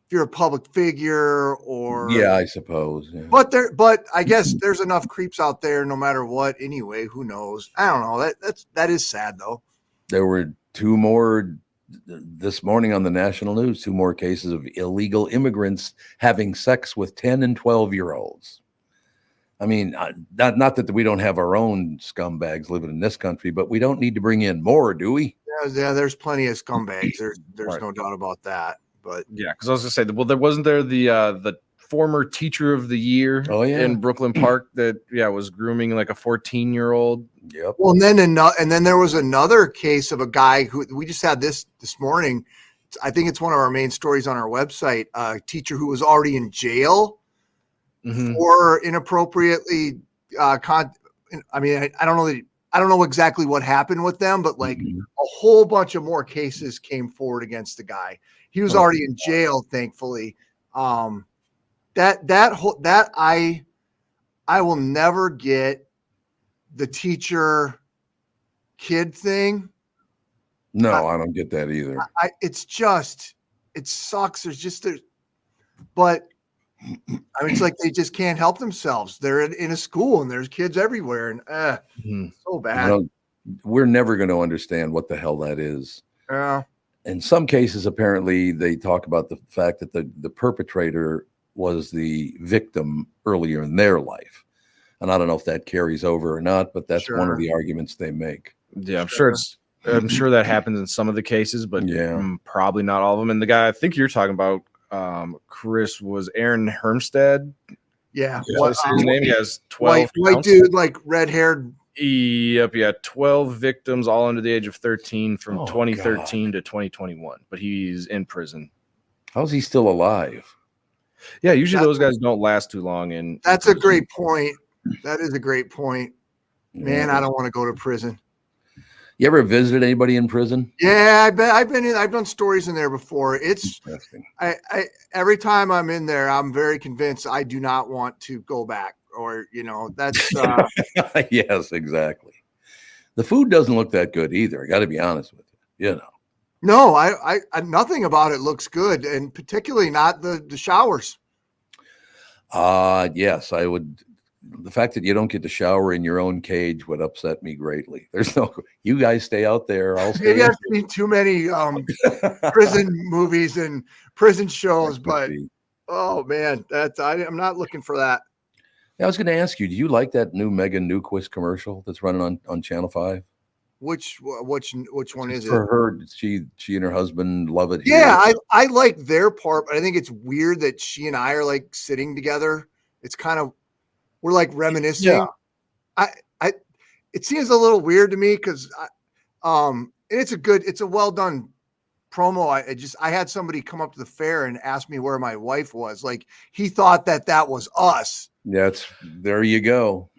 you're a public figure or I suppose. Yeah. But I guess there's enough creeps out there no matter what. Anyway, who knows? I don't know. That is sad though. There were 2 more this morning on the national news, 2 more cases of illegal immigrants having sex with 10 and 12-year-olds. I mean, not that we don't have our own scumbags living in this country, but we don't need to bring in more, do we? Yeah, there's plenty of scumbags. There's no doubt about that. But yeah, because I was gonna say, well, there wasn't there the former teacher of the year in Brooklyn Park that was grooming like a 14-year-old. Yep. Well, and then there was another case of a guy who we just had this morning. I think it's one of our main stories on our website. A teacher who was already in jail for inappropriately. I don't know exactly what happened with them, but like a whole bunch of more cases came forward against the guy. He was already in jail, thankfully. I will never get the teacher kid thing. No, I don't get that either. It sucks. But I mean, it's like they just can't help themselves. They're in a school and there's kids everywhere, and so bad. We're never going to understand what the hell that is. Yeah. In some cases, apparently, they talk about the fact that the perpetrator was the victim earlier in their life. And I don't know if that carries over or not, but that's one of the arguments they make. Yeah, I'm sure that happens in some of the cases, but probably not all of them. And the guy I think you're talking about, Chris, was Aaron Hermstead. Yeah. What's his name? He has 12 white dude, like red-haired. Yep, 12 victims, all under the age of 13 from 2013 to 2021. But he's in prison. How's he still alive? Yeah, usually those guys don't last too long. And that's a great point. That is a great point. Man, I don't want to go to prison. You ever visited anybody in prison? Yeah, I've done stories in there before. It's every time I'm in there, I'm very convinced I do not want to go back. Or, that's yes, exactly. The food doesn't look that good either. I got to be honest with you. No, I nothing about it looks good, and particularly not the showers. Yes, I would. The fact that you don't get to shower in your own cage would upset me greatly. You guys stay out there. I'll stay. Maybe I've seen too many prison movies and prison shows, but oh man, I'm not looking for that. I was going to ask you, do you like that new Megan Newquist commercial that's running on Channel 5? Which one is it? For her, she and her husband love it. Yeah, I like their part, but I think it's weird that she and I are like sitting together. It's kind of, we're like reminiscing. Yeah. It seems a little weird to me because and it's a well done promo. I had somebody come up to the fair and ask me where my wife was. Like he thought that was us. There you go.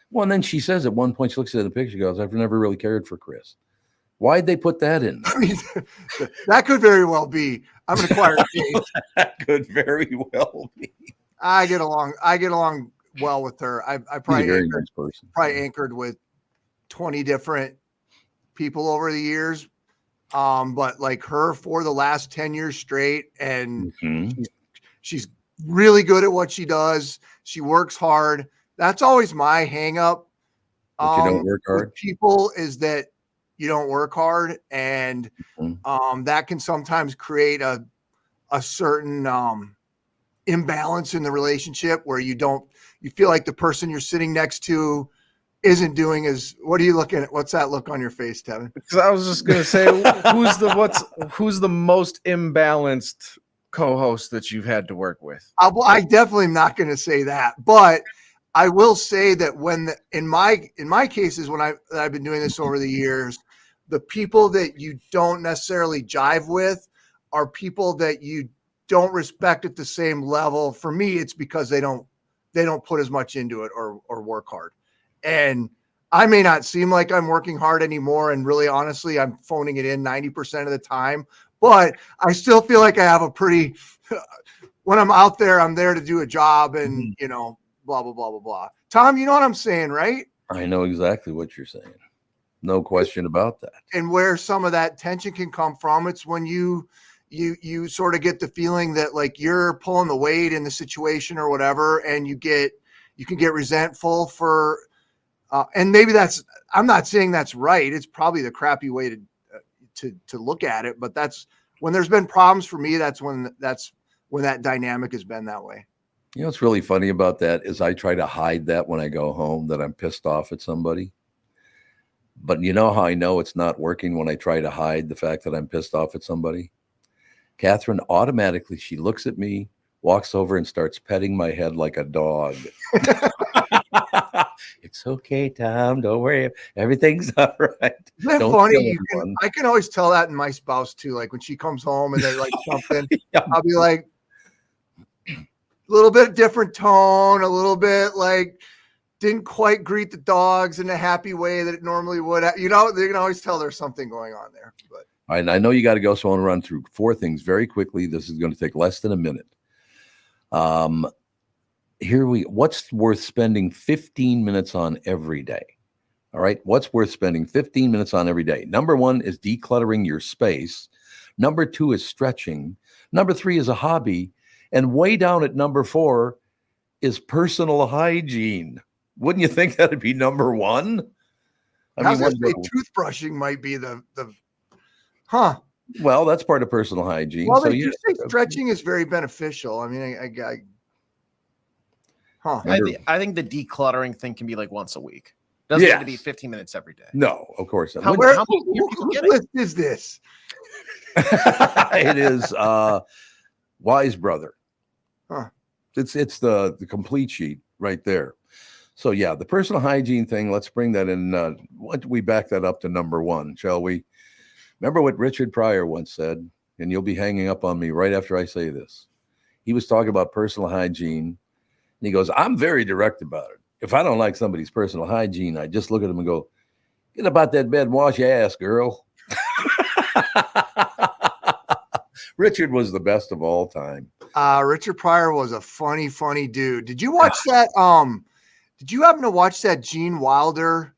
Well, and then she says at one point, she looks at the picture, goes, "I've never really cared for Chris." Why'd they put that in? I mean, that could very well be. I'm an acquired taste. That could very well be. I get along well with her. I probably anchored with 20 different people over the years. But like her for the last 10 years straight, and she's really good at what she does. She works hard. That's always my hang up. But you don't work hard. With people is that you don't work hard, and that can sometimes create a certain imbalance in the relationship where you feel like the person you're sitting next to isn't doing as. What are you looking at? What's that look on your face, Tevin? Because I was just gonna say, who's the most imbalanced co-host that you've had to work with? I definitely am not going to say that, but I will say that in my cases, when I've been doing this over the years, the people that you don't necessarily jive with are people that you don't respect at the same level. For me, it's because they don't put as much into it or work hard. And I may not seem like I'm working hard anymore. And really, honestly, I'm phoning it in 90% of the time, but I still feel like I have a pretty, when I'm out there, I'm there to do a job and, blah, blah, blah, blah, blah. Tom, you know what I'm saying, right? I know exactly what you're saying. No question about that. And where some of that tension can come from, it's when you sort of get the feeling that like you're pulling the weight in the situation or whatever, and you can get resentful for, and maybe I'm not saying that's right. It's probably the crappy way to look at it, but that's when there's been problems for me. That's when that dynamic has been that way. You know, what's really funny about that is I try to hide that when I go home, that I'm pissed off at somebody. But you know how I know it's not working when I try to hide the fact that I'm pissed off at somebody? Catherine automatically, she looks at me, walks over and starts petting my head like a dog. It's okay, Tom. Don't worry. Everything's all right. Isn't that funny? I can always tell that in my spouse too. Like when she comes home and they're like something, I'll be like, a little bit different tone, a little bit like didn't quite greet the dogs in a happy way that it normally would. They can always tell there's something going on there. But I know you got to go, so I want to run through 4 things very quickly. This is going to take less than a minute. What's worth spending 15 minutes on every day? All right. What's worth spending 15 minutes on every day? Number 1 is decluttering your space. Number 2 is stretching. Number 3 is a hobby. And way down at number 4 is personal hygiene. Wouldn't you think that'd be number 1? I was going to say toothbrushing might be the. Well, that's part of personal hygiene. Well, they do say stretching is very beneficial. I mean, I think the decluttering thing can be like once a week. Doesn't have to be 15 minutes every day. No, of course not. How many list is this? It is Wise Brother. It's the complete sheet right there. So yeah, the personal hygiene thing, let's bring that in. We back that up to number 1, shall we? Remember what Richard Pryor once said, and you'll be hanging up on me right after I say this. He was talking about personal hygiene, and he goes, I'm very direct about it. If I don't like somebody's personal hygiene, I just look at them and go, get about that bed and wash your ass, girl. Richard was the best of all time. Richard Pryor was a funny dude. Did you watch that? Did you happen to watch that Gene Wilder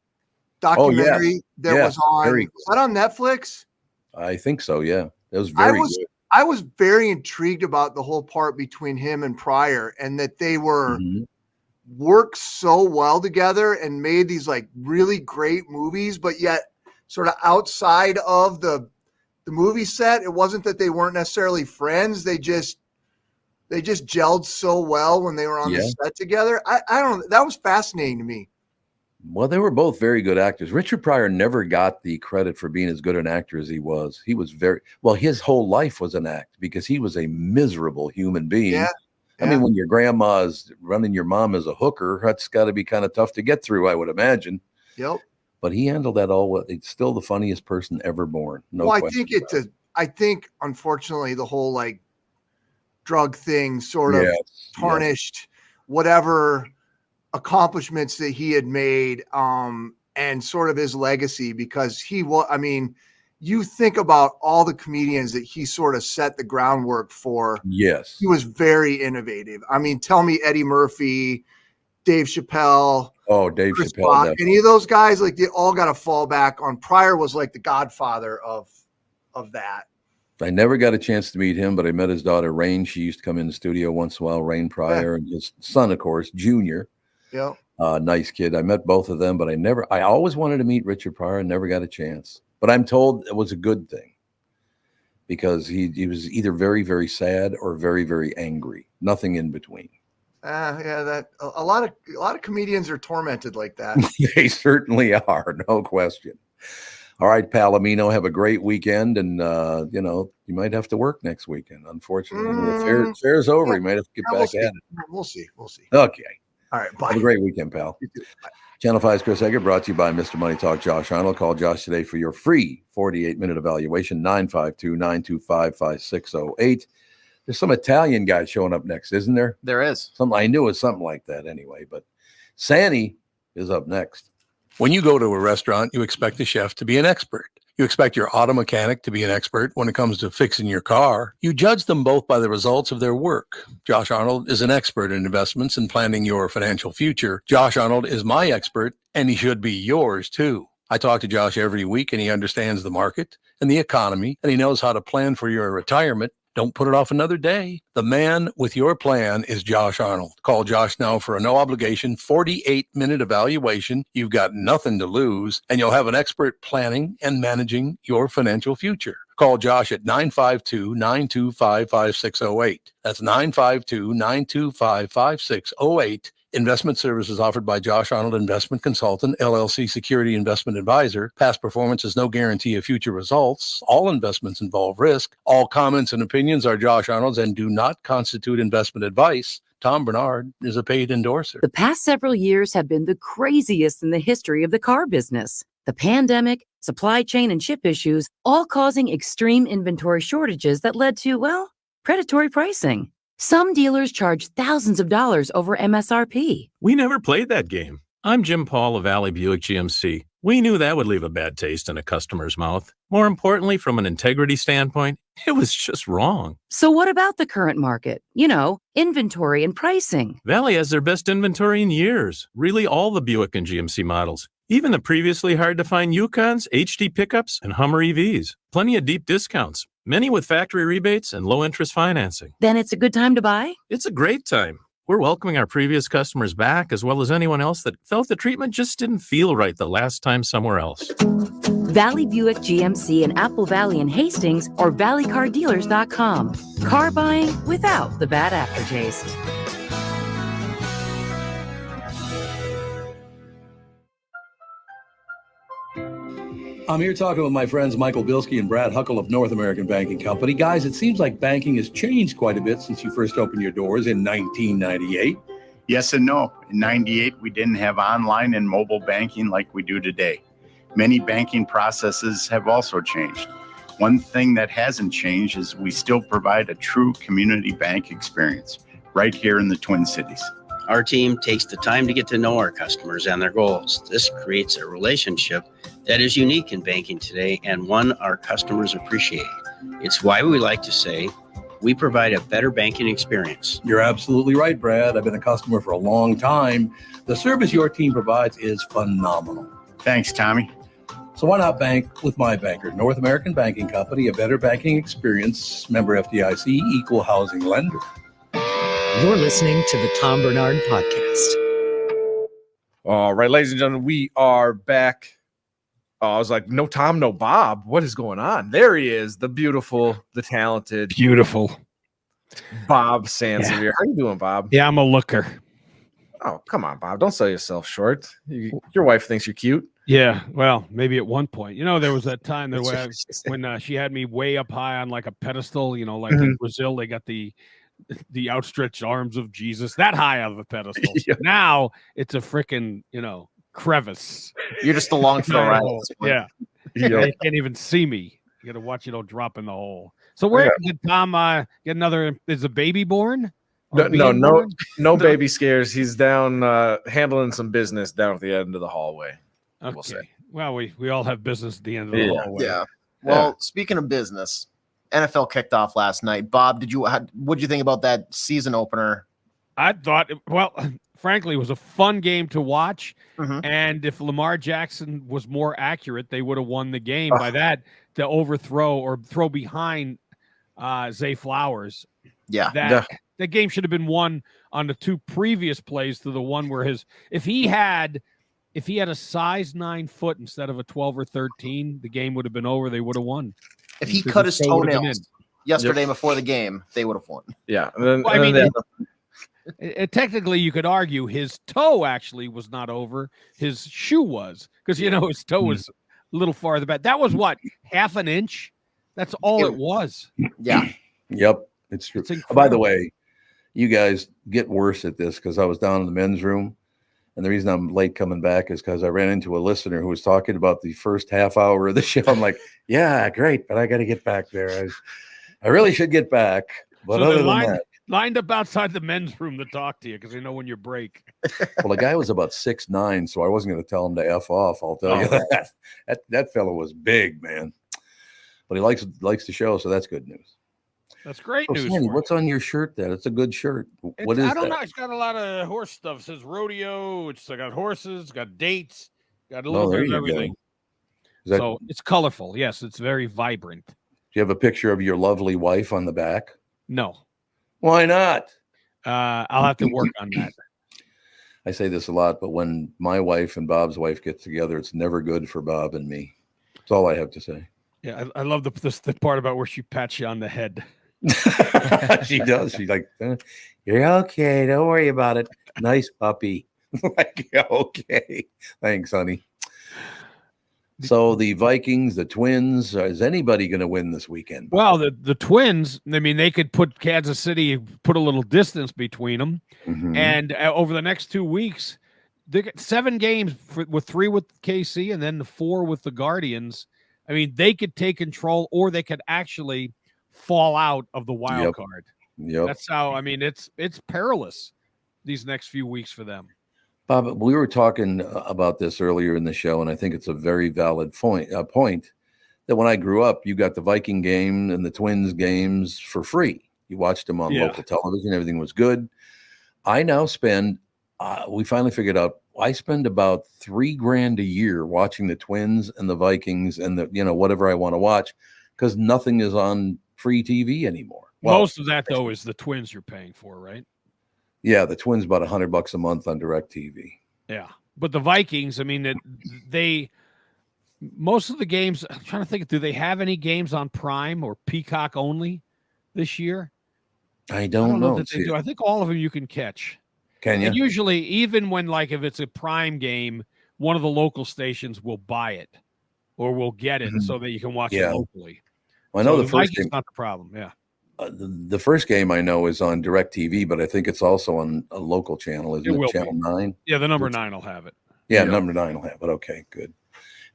documentary that was on? Was that on Netflix? I think so. Yeah, it was very good. I was very intrigued about the whole part between him and Pryor, and that they were worked so well together and made these like really great movies, but yet sort of outside of the movie set, it wasn't that they weren't necessarily friends. They just gelled so well when they were on the set together. I don't know. That was fascinating to me. Well, they were both very good actors. Richard Pryor never got the credit for being as good an actor as he was. He was his whole life was an act because he was a miserable human being. Yeah. I mean, when your grandma's running your mom as a hooker, that's got to be kind of tough to get through, I would imagine. Yep. But he handled that all well. It's still the funniest person ever born. No question. I think unfortunately the whole like drug thing sort of tarnished whatever accomplishments that he had made and sort of his legacy, because you think about all the comedians that he sort of set the groundwork for. Yes. He was very innovative. I mean, tell me Eddie Murphy, Dave Chappelle. Oh, Dave Chris Chappelle. Rock, any of those guys, like they all got to fall back on. Pryor was like the godfather of of that. I never got a chance to meet him, but I met his daughter, Rain. She used to come in the studio once in a while, Rain Pryor, and his son, of course, Junior. Yeah. Nice kid. I met both of them, but I always wanted to meet Richard Pryor and never got a chance. But I'm told it was a good thing because he was either very, very sad or very, very angry. Nothing in between. Yeah, that a lot of comedians are tormented like that. They certainly are, no question. All right, Palomino, have a great weekend, and you might have to work next weekend. Unfortunately, the fair's over. You might have to get back at it. We'll see. Okay. All right. Bye. Have a great weekend, pal. Channel 5's Chris Egger, brought to you by Mr. Money Talk, Josh Arnold. Call Josh today for your free 48-minute evaluation, 952-925-5608. There's some Italian guy showing up next, isn't there? There is. I knew it was something like that anyway, but Sanny is up next. When you go to a restaurant, you expect the chef to be an expert. You expect your auto mechanic to be an expert when it comes to fixing your car. You judge them both by the results of their work. Josh Arnold is an expert in investments and planning your financial future. Josh Arnold is my expert, and he should be yours too. I talk to Josh every week, and he understands the market and the economy, and he knows how to plan for your retirement. Don't put it off another day. The man with your plan is Josh Arnold. Call Josh now for a no-obligation 48-minute evaluation. You've got nothing to lose, and you'll have an expert planning and managing your financial future. Call Josh at 952-925-5608. That's 952-925-5608. Investment services offered by Josh Arnold Investment Consultant, LLC Security Investment Advisor. Past performance is no guarantee of future results. All investments involve risk. All comments and opinions are Josh Arnold's and do not constitute investment advice. Tom Barnard is a paid endorser. The past several years have been the craziest in the history of the car business. The pandemic, supply chain and chip issues, all causing extreme inventory shortages that led to, predatory pricing. Some dealers charge thousands of dollars over MSRP. We never played that game. I'm Jim Paul of Valley Buick GMC. We knew that would leave a bad taste in a customer's mouth. More importantly, from an integrity standpoint, it was just wrong. So what about the current market? Inventory and pricing. Valley has their best inventory in years. Really all the Buick and GMC models. Even the previously hard-to-find Yukons, HD pickups, and Hummer EVs. Plenty of deep discounts. Many with factory rebates and low-interest financing. Then it's a good time to buy? It's a great time. We're welcoming our previous customers back, as well as anyone else that felt the treatment just didn't feel right the last time somewhere else. Valley Buick GMC in Apple Valley and Hastings or valleycardealers.com. Car buying without the bad aftertaste. I'm here talking with my friends Michael Bilski and Brad Huckle of North American Banking Company. Guys, it seems like banking has changed quite a bit since you first opened your doors in 1998. Yes and no. In 98, we didn't have online and mobile banking like we do today. Many banking processes have also changed. One thing that hasn't changed is we still provide a true community bank experience right here in the Twin Cities. Our team takes the time to get to know our customers and their goals. This creates a relationship that is unique in banking today and one our customers appreciate. It's why we like to say we provide a better banking experience. You're absolutely right, Brad. I've been a customer for a long time. The service your team provides is phenomenal. Thanks, Tommy. So why not bank with my banker, North American Banking Company, a better banking experience, member FDIC, equal housing lender. You're listening to the Tom Barnard Podcast. All right, ladies and gentlemen, we are back. I was like, no Tom, no Bob. What is going on? There he is, the beautiful, the talented, beautiful Bob Sansevere. Yeah. How you doing, Bob? Yeah, I'm a looker. Oh, come on, Bob. Don't sell yourself short. Your wife thinks you're cute. Yeah, well, maybe at one point. There was that time when she had me way up high on like a pedestal, like in Brazil, they got the outstretched arms of Jesus, that high of a pedestal. Yeah. Now it's a freaking, crevice. You're just along for the ride. Yeah. You can't even see me. You got to watch it all drop in the hole. So where did Tom get another? Is a baby born? No baby scares. He's down handling some business down at the end of the hallway. Okay. Well, we all have business at the end of the hallway. Yeah. Well, speaking of business, NFL kicked off last night. Bob, what did you think about that season opener? I thought, frankly, it was a fun game to watch. Mhm. And if Lamar Jackson was more accurate, they would have won the game. By that, to overthrow or throw behind Zay Flowers. Yeah. That game should have been won on the 2 previous plays to the one where if he had a size 9 foot instead of a 12 or 13, the game would have been over. They would have won. If he Because cut his toe would have been toenails yesterday before the game, they would have won. Yeah. Technically, you could argue his toe actually was not over. His shoe was, because his toe was a little farther back. That was what, half an inch? That's all it was. Yeah. Yep, it's true. By the way, you guys get worse at this because I was down in the men's room, and the reason I'm late coming back is because I ran into a listener who was talking about the first half hour of the show. I'm like, yeah, great, but I got to get back there. I really should get back, but So other they than that. lined up outside the men's room to talk to you because they know when you break. Well, the guy was about 6'9", so I wasn't going to tell him to F off. I'll tell you that fellow was big, man. But he likes the show, so that's good news. That's great Oh, news. Sandy, for what's on your shirt then? It's a good shirt. What is I don't that? know. It's got a lot of horse stuff. It says rodeo. It's got horses. It's got dates. Got a little there bit of you everything. go. So it's colorful. Yes, it's very vibrant. Do you have a picture of your lovely wife on the back? No. Why not? I'll have to work on that. I say this a lot, but when my wife and Bob's wife get together, it's never good for Bob and me. That's all I have to say. Yeah, I love the part about where she pats you on the head. She does. She's like, you're okay. Don't worry about it. Nice puppy. Like, okay. Thanks, honey. So the Vikings, the Twins, is anybody going to win this weekend? Well, the Twins, I mean, they could put Kansas City, put a little distance between them. Mhm. And over the next 2 weeks, they get 7 games with 3 with KC and then the 4 with the Guardians. I mean, they could take control or they could actually fall out of the wild card. Yep. That's how, I mean, it's perilous these next few weeks for them. Bob, we were talking about this earlier in the show, and I think it's a very valid point that when I grew up, you got the Viking game and the Twins games for free. You watched them on local television. Everything was good. I now spend, we finally figured out, I spend about $3,000 a year watching the Twins and the Vikings and whatever I want to watch because nothing is on free TV anymore. Well, Most of that, though, is the Twins you're paying for, right? Yeah, the Twins about $100 a month on DirecTV. Yeah, but the Vikings, I mean, most of the games. I'm trying to think. Do they have any games on Prime or Peacock only this year? I don't know. That they do. I think all of them you can catch. Can you? And usually, even when if it's a Prime game, one of the local stations will buy it or will get it so that you can watch it locally. Well, I know so the first Vikings game. Not the problem. Yeah. The first game I know is on DirecTV, but I think it's also on a local channel, isn't it? Channel 9? Yeah, the number 9 will have it. Yeah, number 9 will have it. Okay, good.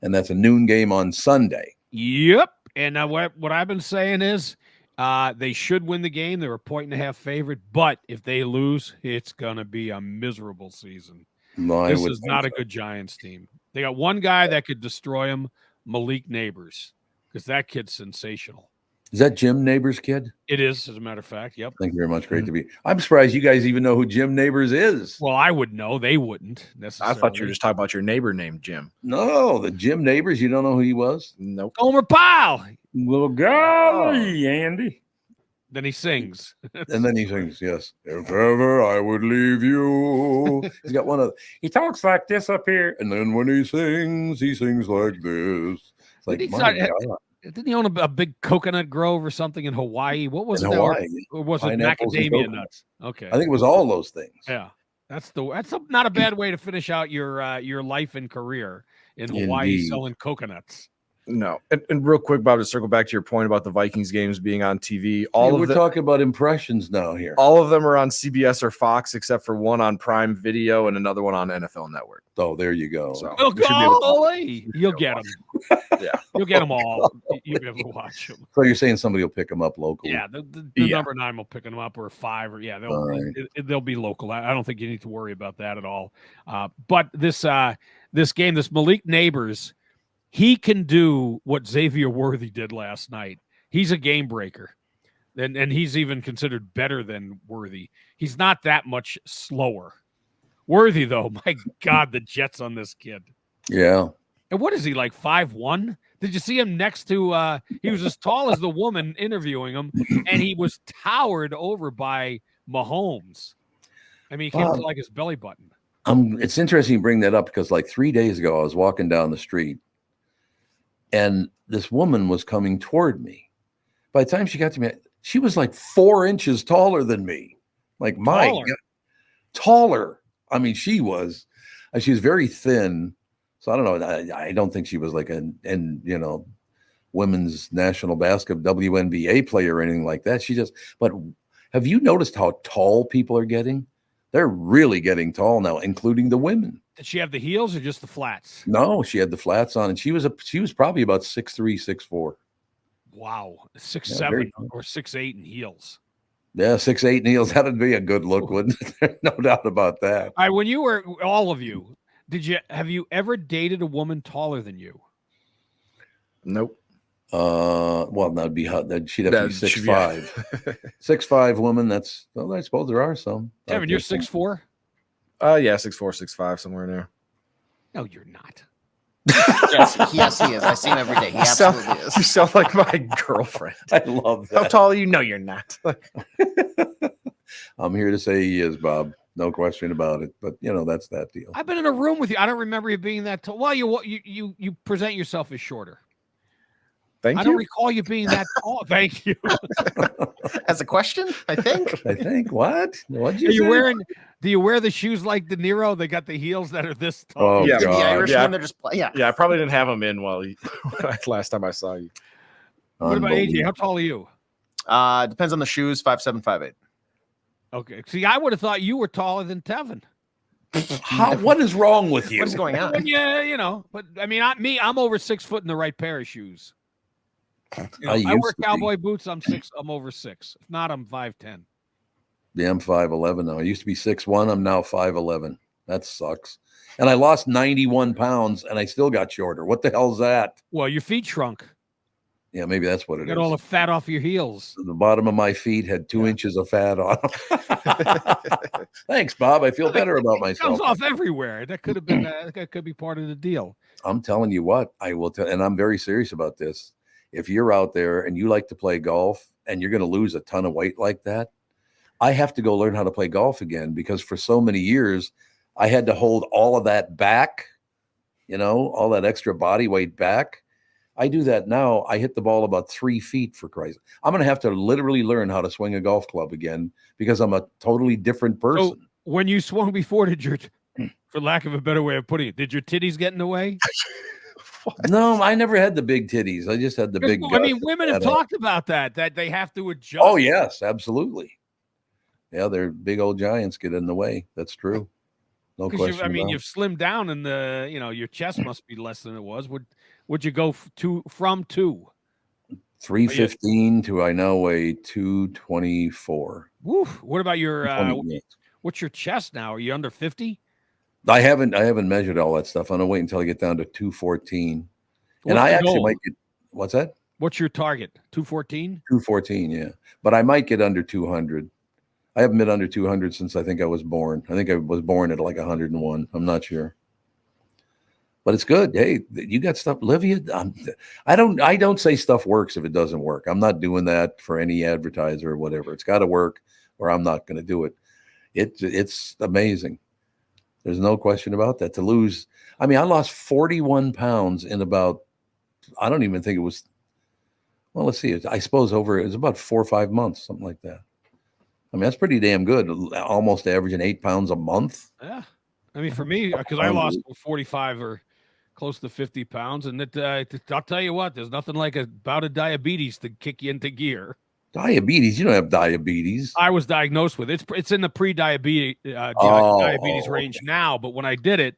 And that's a noon game on Sunday. Yep. And what I've been saying is they should win the game. They're a 1.5 favorite, but if they lose, it's going to be a miserable season. This is not a good Giants team. They got one guy that could destroy them, Malik Nabers, because that kid's sensational. Is that Jim Nabers' kid? It is, as a matter of fact. Yep. Thank you very much. Great to be. I'm surprised you guys even know who Jim Nabers is. Well, I would know. They wouldn't necessarily. I thought you were just talking about your neighbor named Jim. No, the Jim Nabers. You don't know who he was? Nope. Gomer Pyle. Little golly, Andy. Then he sings. And then he sings, yes. If ever I would leave you. He's got one of. He talks like this up here, and then when he sings like this. It's like, my God. Didn't he own a big coconut grove or something in Hawaii? What was it? Hawaii. Or was it Pineapples and macadamia coconut. nuts? Okay. I think it was all those things. Yeah. That's not a bad way to finish out your life and career in Hawaii. Indeed. Selling coconuts. No. And real quick, Bob, to circle back to your point about the Vikings games being on TV. We're talking about impressions now here. All of them are on CBS or Fox, except for one on Prime Video and another one on NFL Network. Oh, there you go. So You'll get them. Yeah. You'll get them all. You'll be able to watch them. So you're saying somebody will pick them up locally? Yeah, the number 9 will pick them up, or 5, or they'll be local. I don't think you need to worry about that at all. But this game, this Malik Nabers, he can do what Xavier Worthy did last night. He's a game breaker, and he's even considered better than Worthy. He's not that much slower. Worthy, though. My God, the Jets on this kid. Yeah. And what is he, like 5'1"? Did you see him next to he was as tall as the woman interviewing him, and he was towered over by Mahomes. I mean, he came to like his belly button. It's interesting you bring that up because like 3 days ago, I was walking down the street and this woman was coming toward me. By the time she got to me, she was like 4 inches taller than me. Like my God, taller. I mean, she was very thin. So I don't know. I don't think she was like women's national basketball WNBA player or anything like that. But have you noticed how tall people are getting? They're really getting tall now, including the women. Did she have the heels or just the flats? No, she had the flats on, and she was probably about 6'3", 6'4". Wow, 6'7" or 6'8" in heels. Yeah, 6'8" in heels. That'd be a good look, wouldn't it? No doubt about that. All right, when you were all of you. Have you ever dated a woman taller than you? Nope. Well, that'd be hot. She'd have to be 6'5". 6'5" woman. I suppose there are some. Kevin, you're 6'4"? Yeah, 6'4", 6'5", somewhere in there. No, you're not. yes, he is. I see him every day. He absolutely is. You sound like my girlfriend. I love that. How tall are you? No, you're not. I'm here to say he is, Bob. No question about it. But that's that deal. I've been in a room with you. I don't remember you being that tall. Well, you present yourself as shorter. Thank you. I don't recall you being that tall. Thank you. As a question, I think. What? What'd you say? Do you wear the shoes like De Niro? They got the heels that are this tall. Oh, yeah, God. The Irishman, they're just Yeah, I probably didn't have them in last time I saw you. What about AJ? How tall are you? Depends on the shoes. 5'7", 5'8". Okay. See, I would have thought you were taller than Tevin. What is wrong with you? What is going on? Yeah, but I mean, I'm over 6 foot in the right pair of shoes. I wear cowboy boots. I'm over 6. If not, I'm 5'10". Yeah, I'm 5'11" now. I used to be 6'1". I'm now 5'11". That sucks. And I lost 91 pounds, and I still got shorter. What the hell's that? Well, your feet shrunk. Yeah, maybe that's what it is. Got all the fat off your heels. The bottom of my feet had 2 inches of fat on them. Thanks, Bob. I feel better about myself. It comes off everywhere. That could have been. That could be part of the deal. I'm telling you what, I will tell, and I'm very serious about this. If you're out there and you like to play golf and you're going to lose a ton of weight like that, I have to go learn how to play golf again, because for so many years I had to hold all of that back, all that extra body weight back. I do that now. I hit the ball about 3 feet, for Christ. I'm going to have to literally learn how to swing a golf club again, because I'm a totally different person. So when you swung before, for lack of a better way of putting it, did your titties get in the way? No, I never had the big titties. I just had the big. I mean, women have talked about that they have to adjust. Oh, yes, absolutely. Yeah, they're big old giants get in the way. That's true. No question. You've slimmed down, and your chest must be less than it was. Would you go from 315 to I now weigh 224? Woo. What about your what's your chest now? Are you under 50? I haven't measured all that stuff. I'm gonna wait until I get down to 214. And I actually might get, what's that? What's your target? 214? 214, yeah. But I might get under 200. I haven't been under 200 since I think I was born. I think I was born at like 101. I'm not sure. But it's good. Hey, you got stuff, Livia. I don't say stuff works if it doesn't work. I'm not doing that for any advertiser or whatever. It's got to work, or I'm not going to do it. It's amazing. There's no question about that. To lose, I lost 41 pounds in about, I don't even think it was, well, let's see. I suppose it was about 4 or 5 months, something like that. That's pretty damn good. Almost averaging 8 pounds a month. Yeah. For me, because I lost 45 or close to 50 pounds. And I'll tell you what, there's nothing like a bout of diabetes to kick you into gear. Diabetes? You don't have diabetes. I was diagnosed with it. It's in the pre-diabetes diabetes range now. But when I did it,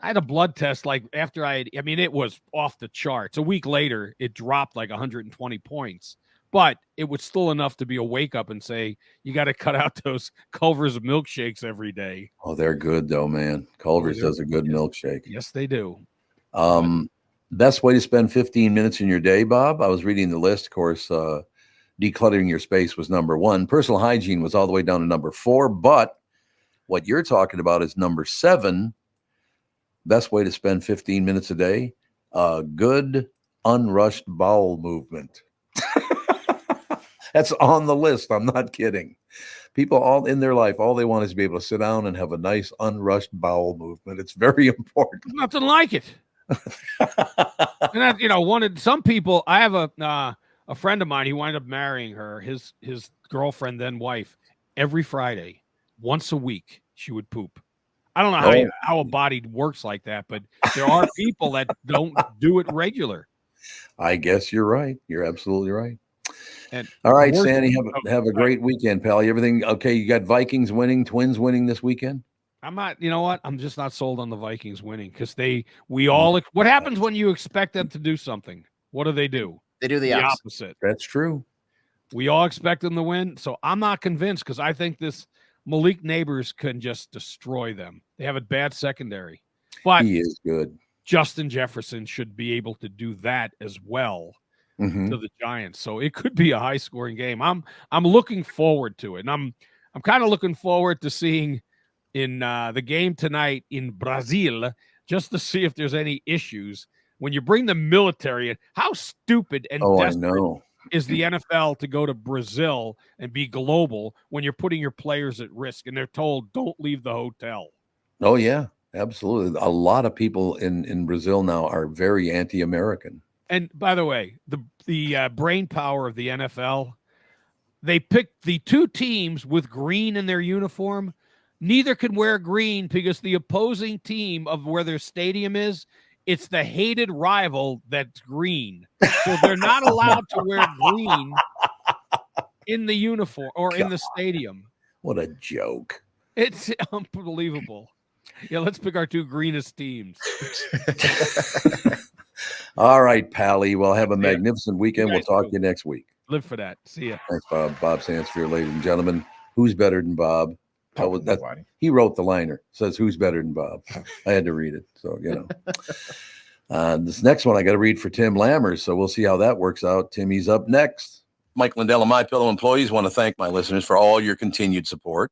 I had a blood test after it was off the charts. A week later, it dropped like 120 points. But it was still enough to be a wake up and say, you got to cut out those Culver's milkshakes every day. Oh, they're good though, man. Culver's does a good milkshake. Yes, they do. Best way to spend 15 minutes in your day, Bob? I was reading the list. Of course, decluttering your space was number 1. Personal hygiene was all the way down to number 4. But What you're talking about is number 7. Best way to spend 15 minutes a day. Good unrushed bowel movement. That's on the list. I'm not kidding. People all in their life, all they want is to be able to sit down and have a nice unrushed bowel movement. It's very important. Nothing like it. And some people. I have a friend of mine. He wound up marrying her. His girlfriend, then wife. Every Friday, once a week, she would poop. I don't know how a body works like that, but there are people that don't do it regular. I guess you're right. You're absolutely right. And all right, Sandy, have a great weekend, pal. Everything okay? You got Vikings winning, Twins winning this weekend? I'm not, you know what? I'm just not sold on the Vikings winning because what happens when you expect them to do something? What do? They do the opposite. That's true. We all expect them to win. So I'm not convinced because I think this Malik Nabers can just destroy them. They have a bad secondary, but he is good. Justin Jefferson should be able to do that as well. Mm-hmm. To the Giants. So it could be a high scoring game. I'm looking forward to it. And I'm kind of looking forward to seeing in the game tonight in Brazil, just to see if there's any issues when you bring the military in. How stupid and desperate is the NFL to go to Brazil and be global when you're putting your players at risk and they're told don't leave the hotel? Oh yeah, absolutely. A lot of people in Brazil now are very anti-American. And by the way, the brain power of the NFL, they picked the 2 teams with green in their uniform. Neither can wear green because the opposing team of where their stadium is, it's the hated rival that's green. So they're not allowed to wear green in the uniform or in the stadium. What a joke. It's unbelievable. Yeah, let's pick our 2 greenest teams. All right, Pally. Well, have a magnificent weekend. We'll talk to you next week. Live for that. See ya. Thanks, Bob. Bob Sansevere, ladies and gentlemen. Who's better than Bob? He wrote the liner. Says, who's better than Bob? I had to read it. So, this next one I got to read for Tim Lammers. So we'll see how that works out. Timmy's up next. Mike Lindell and MyPillow employees want to thank my listeners for all your continued support.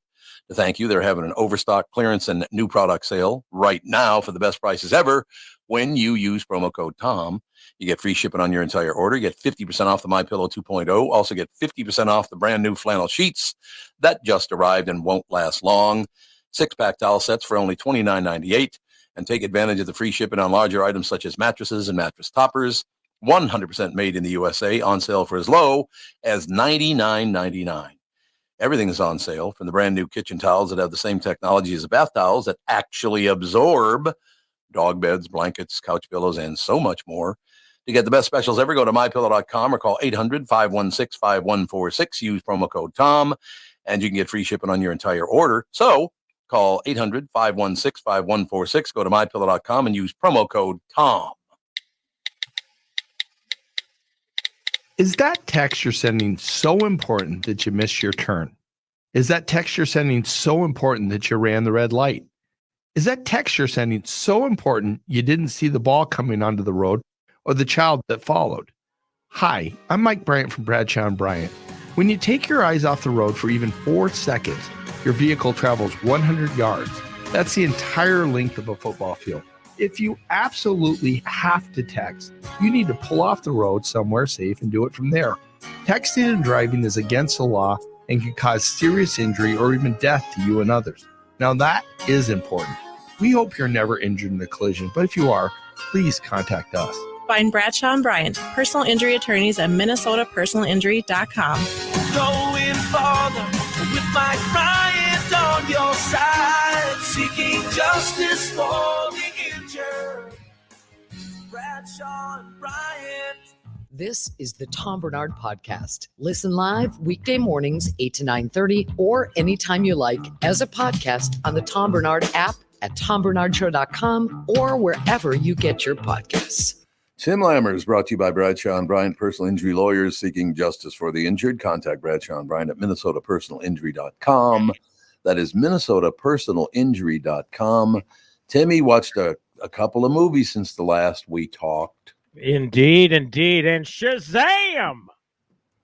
To thank you, they're having an overstock clearance and new product sale right now for the best prices ever. When you use promo code TOM, you get free shipping on your entire order. You get 50% off the MyPillow 2.0. Also get 50% off the brand new flannel sheets that just arrived and won't last long. 6-pack towel sets for only $29.98. And take advantage of the free shipping on larger items such as mattresses and mattress toppers. 100% made in the USA, on sale for as low as $99.99. Everything is on sale, from the brand new kitchen towels that have the same technology as the bath towels that actually absorb dog beds, blankets, couch pillows, and so much more. To get the best specials ever, go to mypillow.com or call 800-516-5146. Use promo code TOM, and you can get free shipping on your entire order. So call 800-516-5146. Go to mypillow.com and use promo code TOM. Is that text you're sending so important that you missed your turn? Is that text you're sending so important that you ran the red light? Is that text you're sending so important you didn't see the ball coming onto the road or the child that followed? Hi, I'm Mike Bryant from Bradshaw & Bryant. When you take your eyes off the road for even 4 seconds, your vehicle travels 100 yards. That's the entire length of a football field. If you absolutely have to text, you need to pull off the road somewhere safe and do it from there. Texting and driving is against the law and can cause serious injury or even death to you and others. Now that is important. We hope you're never injured in a collision, but if you are, please contact us. Find Bradshaw & Bryant, personal injury attorneys at minnesotapersonalinjury.com. Going farther with Mike Bryant on your side, seeking justice for the injured. Bradshaw & Bryant. This is the Tom Barnard Podcast. Listen live weekday mornings 8 to 9:30 or anytime you like as a podcast on the Tom Barnard app at tombarnardshow.com or wherever you get your podcasts. Tim Lammers, brought to you by Bradshaw & Bryant, personal injury lawyers seeking justice for the injured. Contact Bradshaw & Bryant at minnesotapersonalinjury.com. That is minnesotapersonalinjury.com. Timmy watched a couple of movies since the last we talked. Indeed. And Shazam!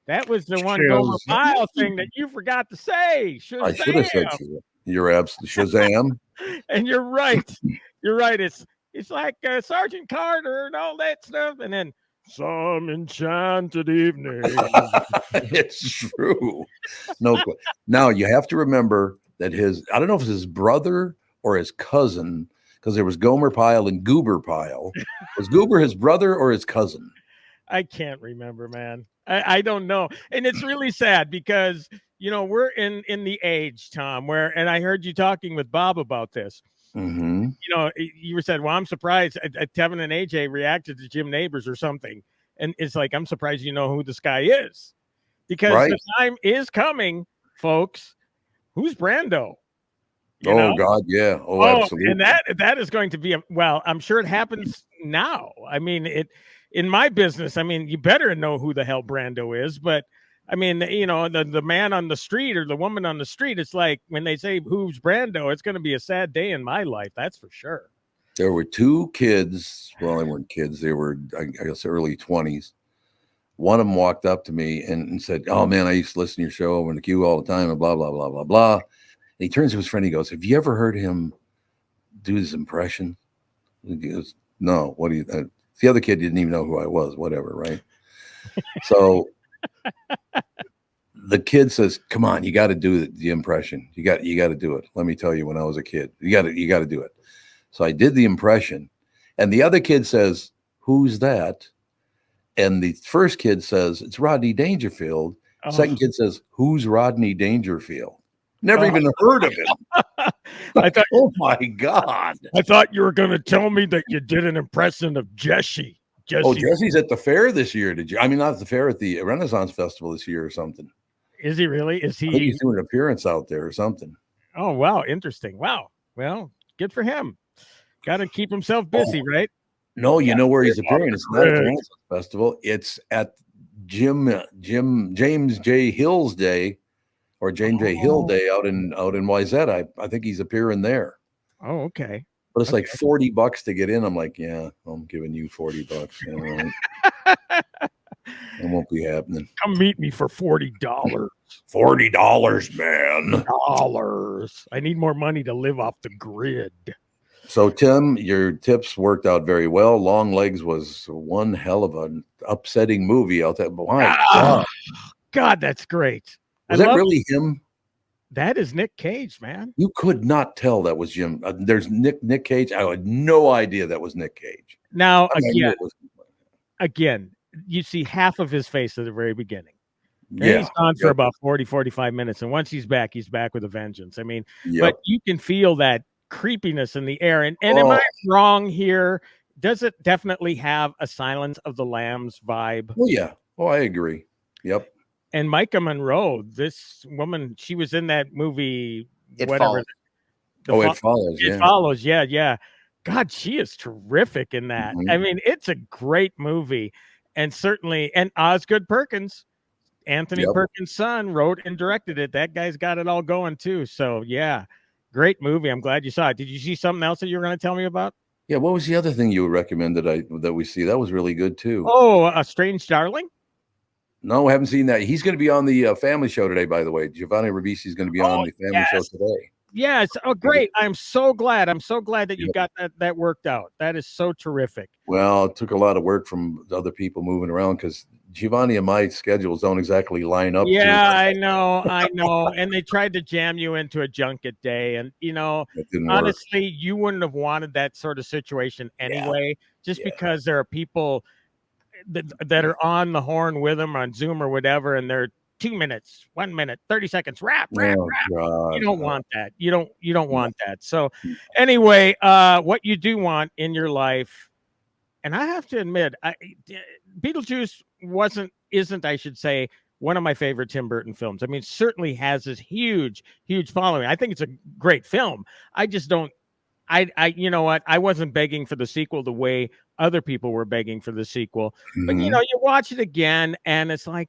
That was the one Gomer Pyle thing that you forgot to say. Shazam! I should have said Shazam. You're absolutely Shazam. And you're right. You're right. It's like Sergeant Carter and all that stuff. And then some enchanted evening. It's true. No. Now you have to remember that I don't know if it's his brother or his cousin, because there was Gomer Pyle and Goober Pyle. Was Goober his brother or his cousin? I can't remember, man. I don't know. And it's really sad because, we're in the age, Tom, and I heard you talking with Bob about this. Mm-hmm. You said, well, I'm surprised Tevin and AJ reacted to Jim Nabers or something. And it's like, I'm surprised you know who this guy is. Because the time is coming, folks. Who's Brando? God, yeah. Oh, absolutely. And that is going to be I'm sure it happens now. I mean, in my business, you better know who the hell Brando is. But I mean, the man on the street or the woman on the street, it's like when they say who's Brando, it's going to be a sad day in my life. That's for sure. There were two kids. Well, they weren't kids. They were, I guess, early 20s. One of them walked up to me and said, "Oh, man, I used to listen to your show in the queue all the time and blah, blah, blah, blah, blah." And he turns to his friend. He goes, "Have you ever heard him do his impression?" He goes, "No. What do you?" The other kid didn't even know who I was. Whatever, right? So the kid says, "Come on, you got to do the impression. You got to do it. Let me tell you, when I was a kid, you got to do it." So I did the impression, and the other kid says, "Who's that?" And the first kid says, "It's Rodney Dangerfield." Oh. Second kid says, "Who's Rodney Dangerfield?" Never even heard of him. I thought, oh my God. I thought you were going to tell me that you did an impression of Jesse. Oh, Jesse's at the fair this year. Did you? I mean, not at the fair, at the Renaissance Festival this year or something. Is he really? Is he? I think he's doing an appearance out there or something. Oh, wow. Interesting. Wow. Well, good for him. Got to keep himself busy, right? No, you know where he's appearing. It's not at the Renaissance Festival. It's at James J. Hill's Day, or James J. Hill Day out in Wayzata. I think he's appearing there. Oh, okay. But it's like $40 to get in. I'm like, yeah, I'm giving you $40. You know, it won't be happening. Come meet me for $40. $40, man. Dollars. I need more money to live off the grid. So, Tim, your tips worked out very well. Long Legs was one hell of an upsetting movie. I'll tell you. My God, that's great. Was that really him? That is Nick Cage, man. You could not tell that was Jim. There's Nick Cage. I had no idea that was Nick Cage. Now, again, you see half of his face at the very beginning. And he's gone for about 40, 45 minutes. And once he's back with a vengeance. I mean, but you can feel that creepiness in the air. And am I wrong here? Does it definitely have a Silence of the Lambs vibe? Oh, yeah. Oh, I agree. Yep. And Micah Monroe, this woman, she was in that movie. It Follows. It Follows. It Follows. Yeah. God, she is terrific in that. Mm-hmm. I mean, it's a great movie. And certainly, and Osgood Perkins, Anthony Perkins' son, wrote and directed it. That guy's got it all going too. So yeah, great movie. I'm glad you saw it. Did you see something else that you were going to tell me about? Yeah. What was the other thing you would recommend that we see? That was really good too. Oh, A Strange Darling. No, I haven't seen that. He's going to be on the family show today, by the way. Giovanni Ribisi is going to be on the family show today. Yes. Oh, great. I'm so glad that you got that worked out. That is so terrific. Well, it took a lot of work from the other people moving around because Giovanni and my schedules don't exactly line up. Yeah, I know. And they tried to jam you into a junket day. And, honestly, you wouldn't have wanted that sort of situation anyway, because there are people that are on the horn with them on Zoom or whatever, and they're 2 minutes, 1 minute, 30 seconds, rap. You don't want that. You don't want that. So anyway, what you do want in your life, and I have to admit, Beetlejuice isn't, I should say, one of my favorite Tim Burton films. I mean, it certainly has this huge following. I think it's a great film. I just don't, you know what? I wasn't begging for the sequel the way other people were begging for the sequel. Mm-hmm. But, you watch it again and it's like,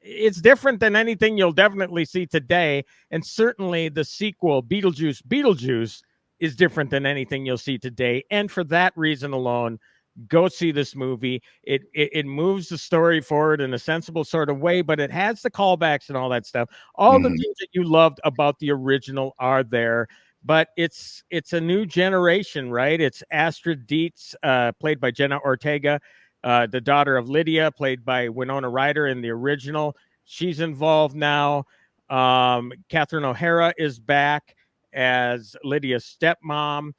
it's different than anything you'll definitely see today. And certainly the sequel, Beetlejuice Beetlejuice, is different than anything you'll see today. And for that reason alone, Go see this movie. It moves the story forward in a sensible sort of way, but it has the callbacks and all that stuff. All the things that you loved about the original are there, but it's a new generation, right? It's Astrid Dietz, played by Jenna Ortega, the daughter of Lydia, played by Winona Ryder in the original. She's involved now. Catherine O'Hara is back as Lydia's stepmom.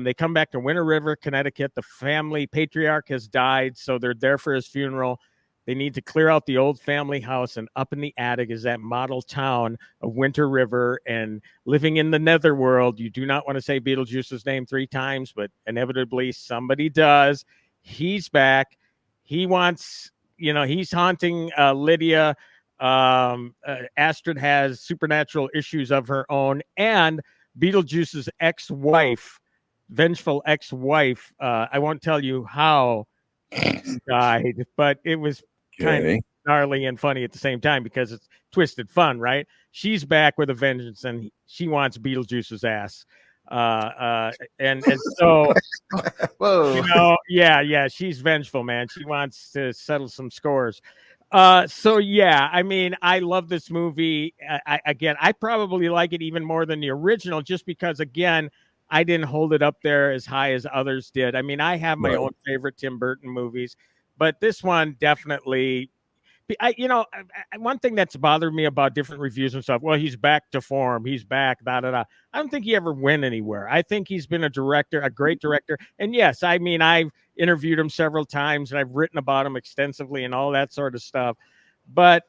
They come back to Winter River, Connecticut. The family patriarch has died, so they're there for his funeral. They need to clear out the old family house, and up in the attic is that model town of Winter River. And living in the netherworld, you do not want to say Beetlejuice's name 3 times, but inevitably somebody does. He's back. He wants, he's haunting Lydia. Astrid has supernatural issues of her own, and Beetlejuice's ex-wife, vengeful ex-wife, I won't tell you how she died, but it was kind of gnarly and funny at the same time because it's twisted fun, right? She's back with a vengeance, and she wants Beetlejuice's ass. And so, whoa, she's vengeful, man. She wants to settle some scores. So yeah, I mean, I love this movie. I probably like it even more than the original, just because, again, I didn't hold it up there as high as others did. I mean, I have my own favorite Tim Burton movies, but this one definitely. One thing that's bothered me about different reviews and stuff. Well, he's back to form. He's back. I don't think he ever went anywhere. I think he's been a great director. And yes, I mean, I've interviewed him several times and I've written about him extensively and all that sort of stuff. But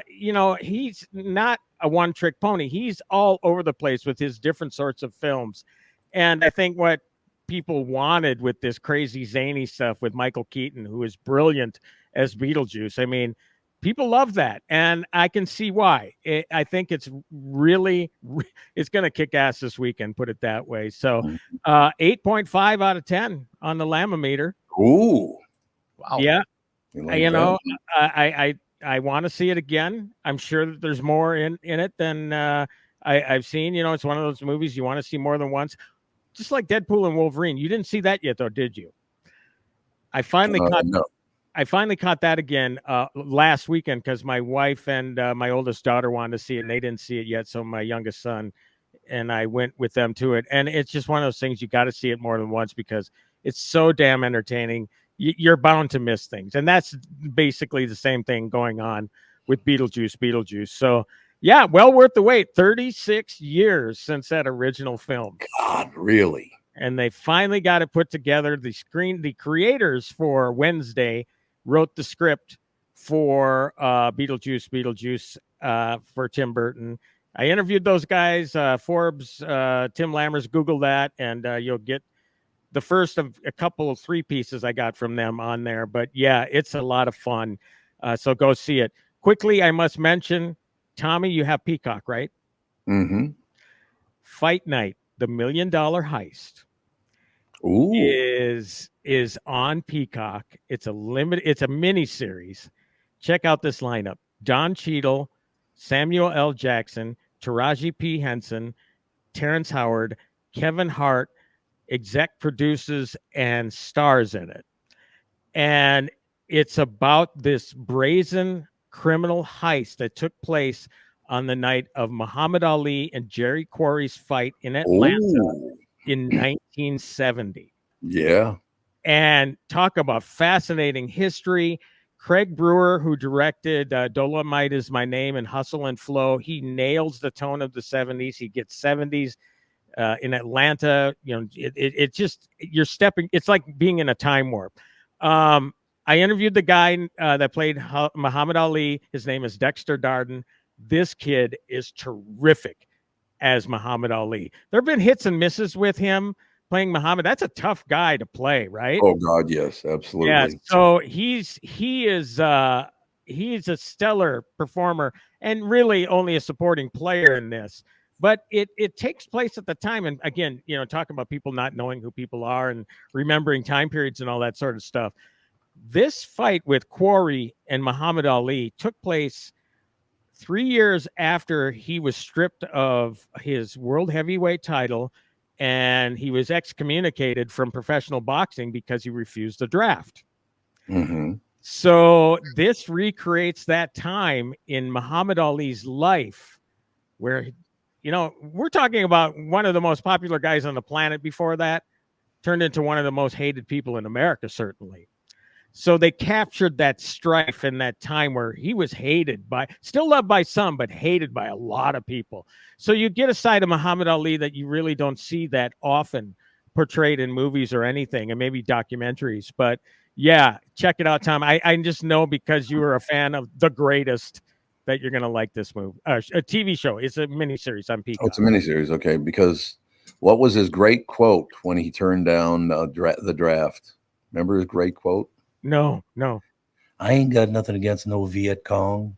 he's not a one-trick pony. He's all over the place with his different sorts of films. And I think what people wanted with this crazy zany stuff with Michael Keaton, who is brilliant as Beetlejuice. I mean, people love that, and I can see why. I think it's going to kick ass this weekend, put it that way. So 8.5 out of 10 on the Lamma-meter. Ooh. Wow. Yeah. I want to see it again. I'm sure that there's more in it than I've seen. It's one of those movies you want to see more than once. Just like Deadpool and Wolverine. You didn't see that yet, though, did you? I finally caught that again last weekend because my wife and my oldest daughter wanted to see it, and they didn't see it yet. So my youngest son and I went with them to it. And it's just one of those things you got to see it more than once because it's so damn entertaining. You're bound to miss things. And that's basically the same thing going on with Beetlejuice. So, yeah, well worth the wait. 36 years since that original film. God, really? And they finally got it put together. The creators for Wednesday wrote the script for Beetlejuice for Tim Burton. I interviewed those guys, Forbes, Tim Lammers. Google that, and you'll get the first of a couple of 3 pieces I got from them on there. But yeah, it's a lot of fun. So go see it. Quickly, I must mention, Tommy, you have Peacock, right? Mm-hmm. Fight Night, the $1 Million Heist. Ooh. is on Peacock. It's a mini series. Check out this lineup: Don Cheadle, Samuel L. Jackson, Taraji P. Henson, Terrence Howard, Kevin Hart exec produces and stars in it. And it's about this brazen criminal heist that took place on the night of Muhammad Ali and Jerry Quarry's fight in Atlanta in 1970. Yeah. And talk about fascinating history. Craig Brewer, who directed Dolomite Is My Name and Hustle and Flow, he nails the tone of the 70s. He gets 70s in Atlanta. It just, it's like being in a time warp. I interviewed the guy that played Muhammad Ali. His name is Dexter Darden. This kid is terrific as Muhammad Ali. There have been hits and misses with him playing Muhammad. That's a tough guy to play, right? Oh God, yes, absolutely. Yeah, so he is a stellar performer and really only a supporting player in this. But it takes place at the time, and again, talking about people not knowing who people are and remembering time periods and all that sort of stuff. This fight with Quarry and Muhammad Ali took place 3 years after he was stripped of his world heavyweight title and he was excommunicated from professional boxing because he refused the draft. Mm-hmm. So this recreates that time in Muhammad Ali's life where, you know, we're talking about one of the most popular guys on the planet before that, turned into one of the most hated people in America, certainly. So they captured that strife in that time where he was hated by, still loved by some, but hated by a lot of people. So you get a side of Muhammad Ali that you really don't see that often portrayed in movies or anything, and maybe documentaries. But yeah, check it out, Tom. I just know because you were a fan of The Greatest that you're going to like this movie. A TV show. It's a miniseries on Peacock. Oh, it's a miniseries, okay. Because what was his great quote when he turned down the draft? Remember his great quote? No. I ain't got nothing against no Viet Cong.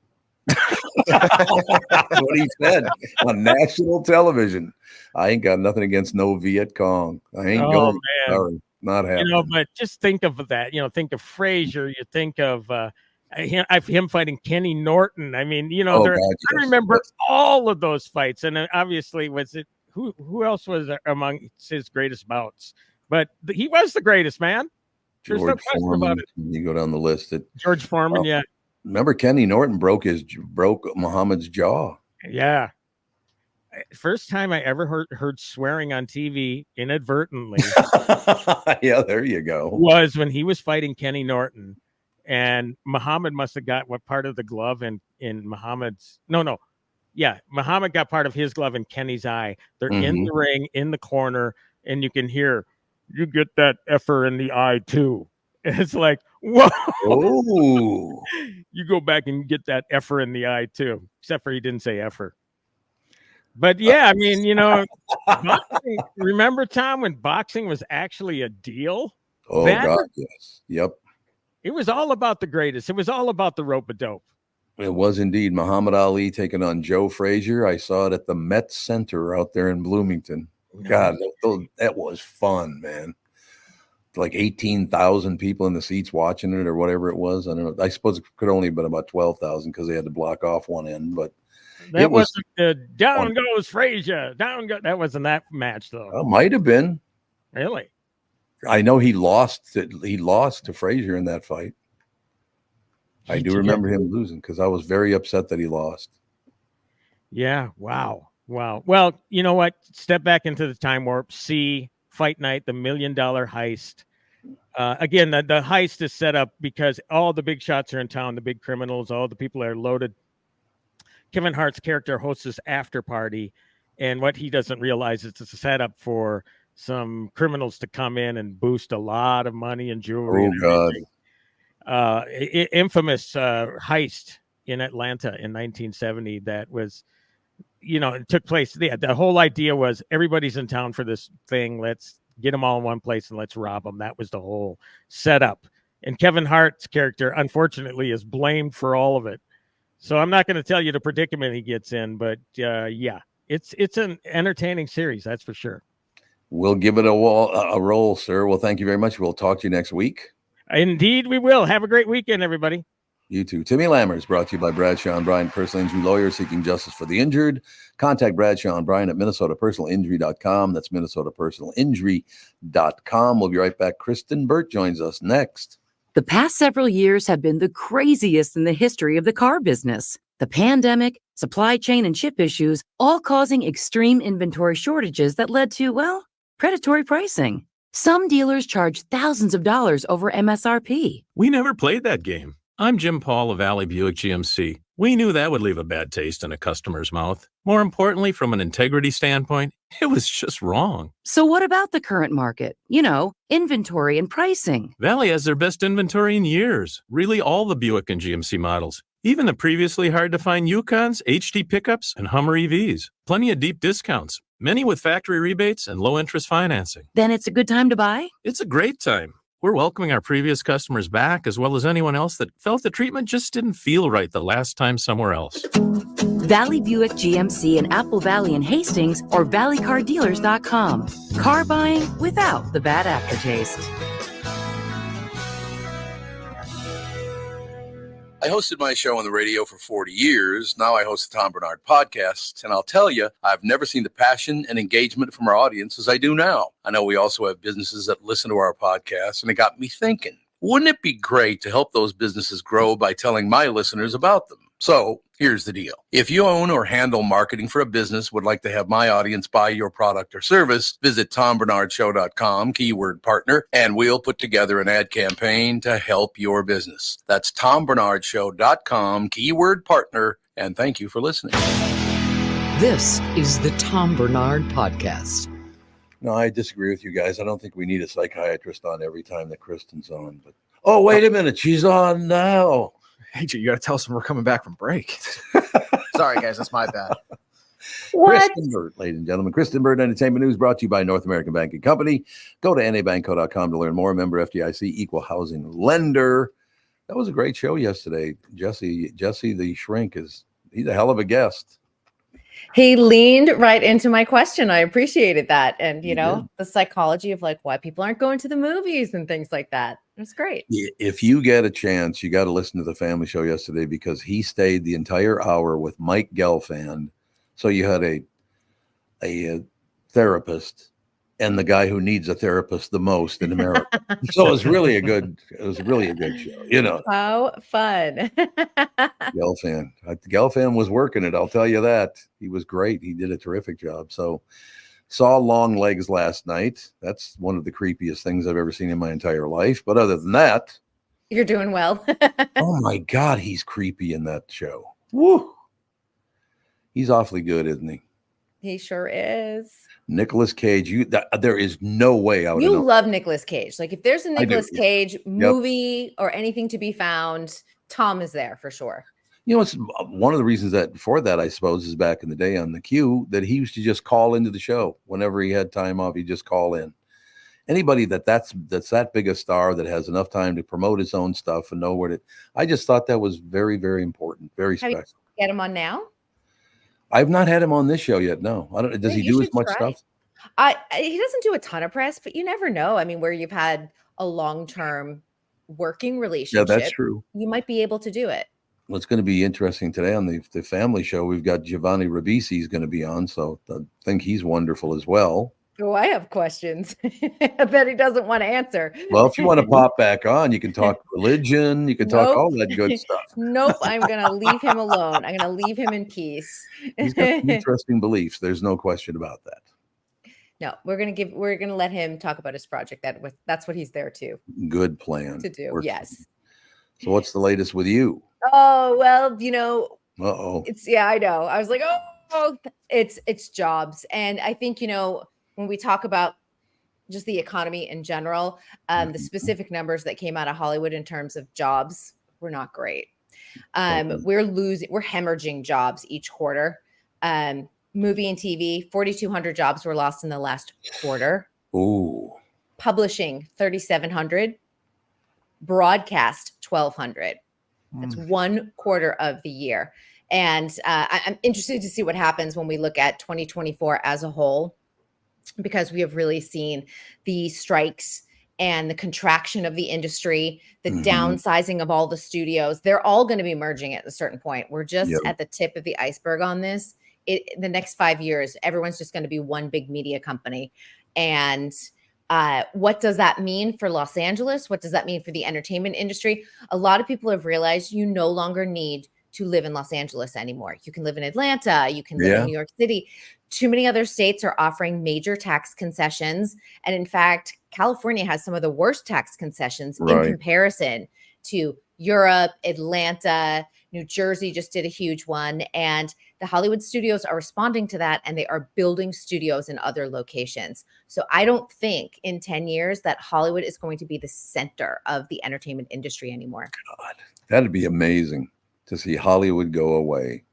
That's what he said on national television. I ain't got nothing against no Viet Cong. I ain't going. Man. Sorry, not happening. You know, but just think of that. You know, think of Frazier. You think of him fighting Kenny Norton. I mean, you know, I remember all of those fights, and obviously, was it who else was among his greatest bouts? But he was the greatest, man. There's no question about it. You go down the list. George Foreman, yeah. Remember, Kenny Norton broke Muhammad's jaw. Yeah. First time I ever heard swearing on TV inadvertently. Yeah, there you go. Was when he was fighting Kenny Norton, and Muhammad must have got what part of the glove in Muhammad's. No. Yeah, Muhammad got part of his glove in Kenny's eye. They're in the ring, in the corner, and you can hear, "You get that effer in the eye too." And it's like, whoa. Oh. You go back and get that effer in the eye too. Except for he didn't say effer. But yeah, I mean, you know, boxing, remember, Tom, when boxing was actually a deal? Oh, God, yes. Yep. It was all about the greatest. It was all about the rope-a-dope. It was indeed. Muhammad Ali taking on Joe Frazier. I saw it at the Met Center out there in Bloomington. God, that was fun, man. Like 18,000 people in the seats watching it or whatever it was. I don't know. I suppose it could only have been about 12,000 because they had to block off one end. But that wasn't the down goes Frazier. That wasn't that match, though. It might have been. Really? I know he lost to Frazier in that fight. I do remember him losing because I was very upset that he lost. Yeah. Wow. Well, you know what? Step back into the time warp. See Fight Night, the $1 million heist. Again, the heist is set up because all the big shots are in town, the big criminals, all the people are loaded. Kevin Hart's character hosts this after party, and what he doesn't realize is it's a setup for some criminals to come in and boost a lot of money and jewelry. Oh, God. Infamous heist in Atlanta in 1970 that was, you know, it took place. The whole idea was everybody's in town for this thing. Let's get them all in one place and let's rob them. That was the whole setup. And Kevin Hart's character, unfortunately, is blamed for all of it. So I'm not going to tell you the predicament he gets in, but yeah, it's an entertaining series. That's for sure. We'll give it a roll, sir. Well, thank you very much. We'll talk to you next week. Indeed, we will. Have a great weekend, everybody. You too. Timmy Lammers, brought to you by Bradshaw and Bryan, personal injury lawyers seeking justice for the injured. Contact Bradshaw and Bryan at MinnesotaPersonalInjury.com. That's MinnesotaPersonalInjury.com. We'll be right back. Kristen Burt joins us next. The past several years have been the craziest in the history of the car business. The pandemic, supply chain, and chip issues, all causing extreme inventory shortages that led to, well, predatory pricing. Some dealers charge thousands of dollars over MSRP. We never played that game. I'm Jim Paul of Valley Buick GMC. We knew that would leave a bad taste in a customer's mouth. More importantly, from an integrity standpoint, it was just wrong. So what about the current market? You know, inventory and pricing. Valley has their best inventory in years. Really all the Buick and GMC models. Even the previously hard-to-find Yukons, HD pickups, and Hummer EVs. Plenty of deep discounts. Many with factory rebates and low-interest financing. Then it's a good time to buy? It's a great time. We're welcoming our previous customers back, as well as anyone else that felt the treatment just didn't feel right the last time somewhere else. Valley Buick GMC in Apple Valley and Hastings or valleycardealers.com. Car buying without the bad aftertaste. I hosted my show on the radio for 40 years. Now I host the Tom Barnard Podcast, and I'll tell you, I've never seen the passion and engagement from our audience as I do now. I know we also have businesses that listen to our podcast, and it got me thinking, wouldn't it be great to help those businesses grow by telling my listeners about them? So here's the deal. If you own or handle marketing for a business, would like to have my audience buy your product or service, visit TomBarnardShow.com, keyword partner, and we'll put together an ad campaign to help your business. That's TomBarnardShow.com, keyword partner, and thank you for listening. This is the Tom Barnard Podcast. No, I disagree with you guys. I don't think we need a psychiatrist on every time that Kristen's on. But oh, wait a minute. She's on now. Hey, you got to tell us when we're coming back from break. Sorry, guys. That's my bad. Kristen Bird, ladies and gentlemen. Kristen Bird Entertainment News brought to you by North American Banking Company. Go to nabankco.com to learn more. Member FDIC, equal housing lender. That was a great show yesterday. Jesse the Shrink he's a hell of a guest. He leaned right into my question. I appreciated that. And, the psychology of like why people aren't going to the movies and things like that. It was great. If you get a chance, you got to listen to the family show yesterday because he stayed the entire hour with Mike Gelfand. So you had a therapist and the guy who needs a therapist the most in America. So it was really a good show, How fun. Gelfand was working it. I'll tell you that. He was great. He did a terrific job. So saw Long Legs last night. That's one of the creepiest things I've ever seen in my entire life. But other than that, you're doing well. Oh my God, he's creepy in that show. Woo. He's awfully good, isn't he? He sure is. Nicolas Cage, there is no way I would You know. love Nicolas Cage. Like if there's a Nicolas Cage movie or anything to be found, Tom is there for sure. It's one of the reasons for that, I suppose, is back in the day on the Q that he used to just call into the show whenever he had time off. He'd just call in. Anybody that's that big a star that has enough time to promote his own stuff and know where to. I just thought that was very, very important, very special. Have you get him on now? I've not had him on this show yet. No, I don't. Does he do as much stuff? He doesn't do a ton of press, but you never know. I mean, where you've had a long-term working relationship, Yeah, that's true. You might be able to do it. Well, it's going to be interesting today on the family show. We've got Giovanni Ribisi is going to be on, so I think he's wonderful as well. Oh, I have questions. I bet he doesn't want to answer. Well, if you want to pop back on, you can talk religion. You can talk all that good stuff. Nope. I'm going to leave him alone. I'm going to leave him in peace. He's got some interesting beliefs. There's no question about that. No, we're going to let him talk about his project. That's what he's there to. Good plan. To do. Works. Yes. So what's the latest with you? Oh, well, Uh-oh. I know. I was like, it's jobs. And I think, when we talk about just the economy in general, the specific numbers that came out of Hollywood in terms of jobs were not great. We're hemorrhaging jobs each quarter. Movie and TV, 4,200 jobs were lost in the last quarter. Ooh. Publishing, 3,700. Broadcast, 1,200. That's 1 quarter of the year. And I'm interested to see what happens when we look at 2024 as a whole, because we have really seen the strikes and the contraction of the industry, the downsizing of all the studios. They're all going to be merging at a certain point. We're just at the tip of the iceberg on this. The next 5 years, everyone's just going to be one big media company. And what does that mean for Los Angeles? What does that mean for the entertainment industry? A lot of people have realized you no longer need to live in Los Angeles anymore. You can live in Atlanta. You can live in New York City. Too many other states are offering major tax concessions. And in fact, California has some of the worst tax concessions in comparison to Europe, Atlanta, New Jersey just did a huge one. And the Hollywood studios are responding to that, and they are building studios in other locations. So I don't think in 10 years that Hollywood is going to be the center of the entertainment industry anymore. God, that'd be amazing to see Hollywood go away.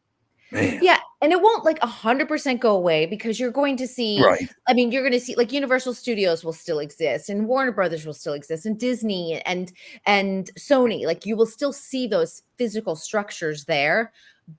Man. Yeah. And it won't 100% go away, because you're going to see, you're going to see Universal Studios will still exist, and Warner Brothers will still exist, and Disney and Sony. You will still see those physical structures there.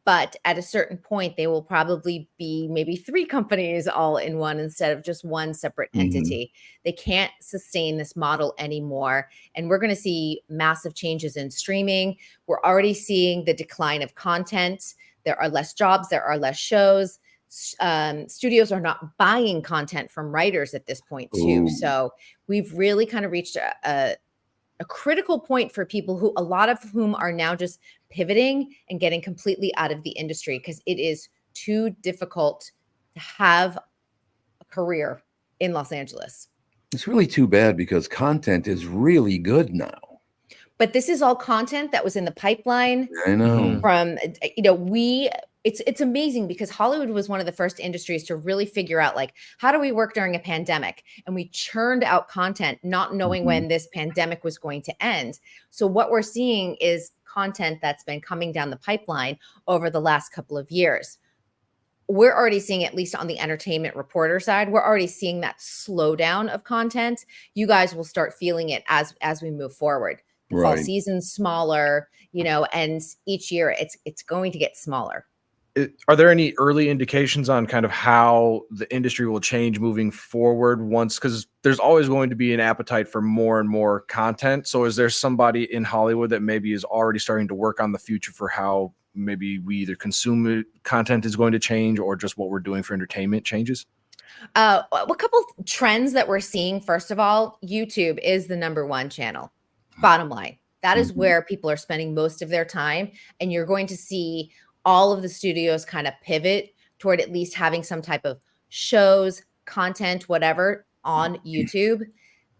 But at a certain point, they will probably be maybe 3 companies all in one instead of just one separate entity. They can't sustain this model anymore. And we're going to see massive changes in streaming. We're already seeing the decline of content. There are less jobs. There are less shows. Studios are not buying content from writers at this point too. Ooh. So we've really kind of reached a critical point for people who, a lot of whom are now just pivoting and getting completely out of the industry because it is too difficult to have a career in Los Angeles. It's really too bad because content is really good now. But this is all content that was in the pipeline. I know. From, it's amazing because Hollywood was one of the first industries to really figure out, like, how do we work during a pandemic? And we churned out content, not knowing when this pandemic was going to end. So what we're seeing is content that's been coming down the pipeline over the last couple of years. We're already seeing, at least on the entertainment reporter side, we're already seeing that slowdown of content. You guys will start feeling it as we move forward. The fall season's smaller, and each year it's going to get smaller. Are there any early indications on kind of how the industry will change moving forward because there's always going to be an appetite for more and more content. So is there somebody in Hollywood that maybe is already starting to work on the future for how maybe we either consume content is going to change or just what we're doing for entertainment changes? A couple trends that we're seeing. First of all, YouTube is the #1 channel. Bottom line, that is where people are spending most of their time. And you're going to see all of the studios kind of pivot toward at least having some type of shows, content, whatever on YouTube.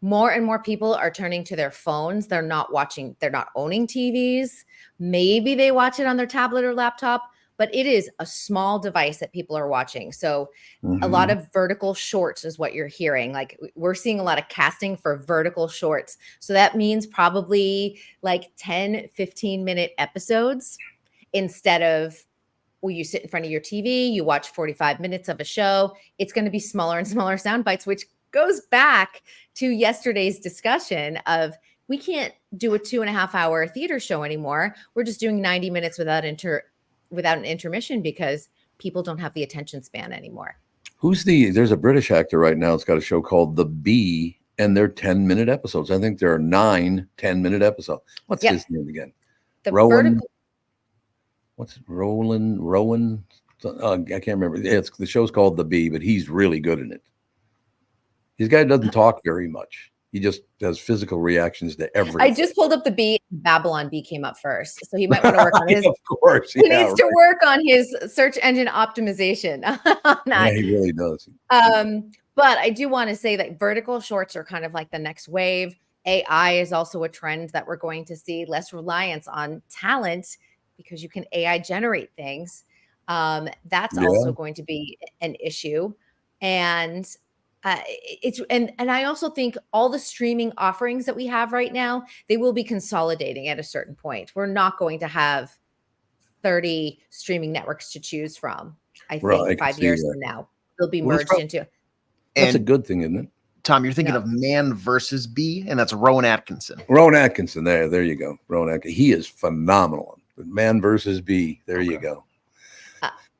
More and more people are turning to their phones. They're not owning TVs. Maybe they watch it on their tablet or laptop, but it is a small device that people are watching. So a lot of vertical shorts is what you're hearing. Like, we're seeing a lot of casting for vertical shorts. So that means probably like 10, 15-minute episodes instead of, you sit in front of your TV, you watch 45 minutes of a show. It's going to be smaller and smaller sound bites, which goes back to yesterday's discussion of, we can't do a 2.5-hour theater show anymore. We're just doing 90 minutes without an intermission because people don't have the attention span anymore. There's a British actor right now that's got a show called The Bee, and they're 10-minute episodes. I think there are 9 10-minute episodes. What's his name again? Rowan. Rowan? I can't remember. The show's called The Bee, but he's really good in it. This guy doesn't talk very much. He just does physical reactions to everything. I just pulled up The Bee. Babylon Bee came up first. So he might want to work on his. Of course. He needs to work on his search engine optimization. Yeah, he really does. But I do want to say that vertical shorts are kind of like the next wave. AI is also a trend that we're going to see. Less reliance on talent because you can AI generate things. That's also going to be an issue. And I also think all the streaming offerings that we have right now, they will be consolidating at a certain point. We're not going to have 30 streaming networks to choose from. I think 5 years from now, they'll be merged into. That's a good thing, isn't it? Tom, you're thinking of Man versus Bee, and that's Rowan Atkinson. Rowan Atkinson, there you go. Rowan Atkinson. He is phenomenal. Man versus Bee. There you go.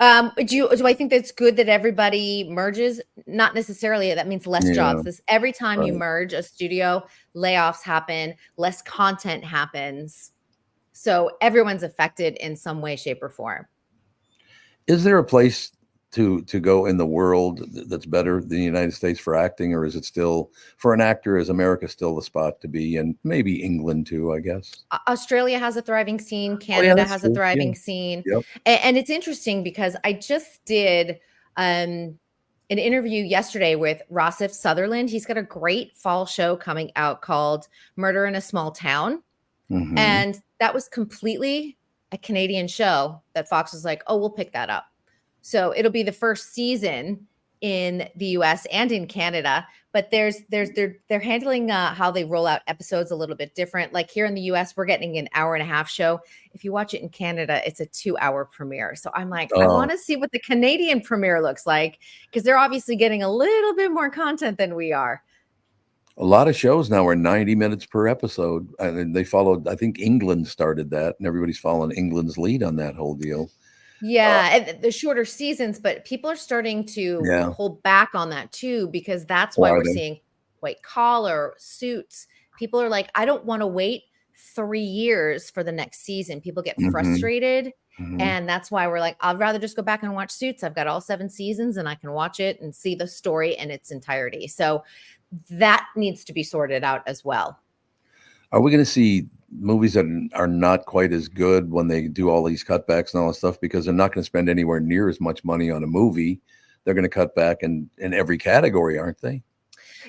Do I think that's good that everybody merges? Not necessarily. That means less jobs. Every time you merge a studio, layoffs happen, less content happens. So everyone's affected in some way, shape, or form. Is there a place to go in the world that's better than the United States for acting, or is it still, for an actor, is America still the spot to be? And maybe England too, I guess. Australia has a thriving scene. Canada has a thriving scene. Yep. And it's interesting because I just did an interview yesterday with Rossif Sutherland. He's got a great fall show coming out called Murder in a Small Town. And that was completely a Canadian show that Fox was like, oh, we'll pick that up. So it'll be the first season in the US and in Canada, but they're handling how they roll out episodes a little bit different. Like here in the US, we're getting an 1.5-hour show. If you watch it in Canada, it's a 2-hour premiere. So I'm like, I want to see what the Canadian premiere looks like because they're obviously getting a little bit more content than we are. A lot of shows now are 90 minutes per episode, and they followed. I think England started that, and everybody's following England's lead on that whole deal. Yeah, and the shorter seasons, but people are starting to hold back on that too, because that's why we're seeing White Collar, Suits. People are like, I don't want to wait 3 years for the next season. People get frustrated. And that's why we're like, I'd rather just go back and watch Suits. I've got all 7 seasons and I can watch it and see the story in its entirety. So that needs to be sorted out as well. Are we going to see movies that are not quite as good when they do all these cutbacks and all this stuff, because they're not going to spend anywhere near as much money on a movie? They're going to cut back in every category, aren't they?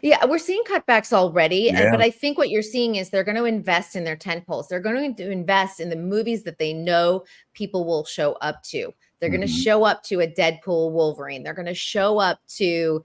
Yeah, we're seeing cutbacks already, but I think what you're seeing is they're going to invest in their tentpoles. They're going to invest in the movies that they know people will show up to. They're going to show up to a Deadpool Wolverine. They're going to show up to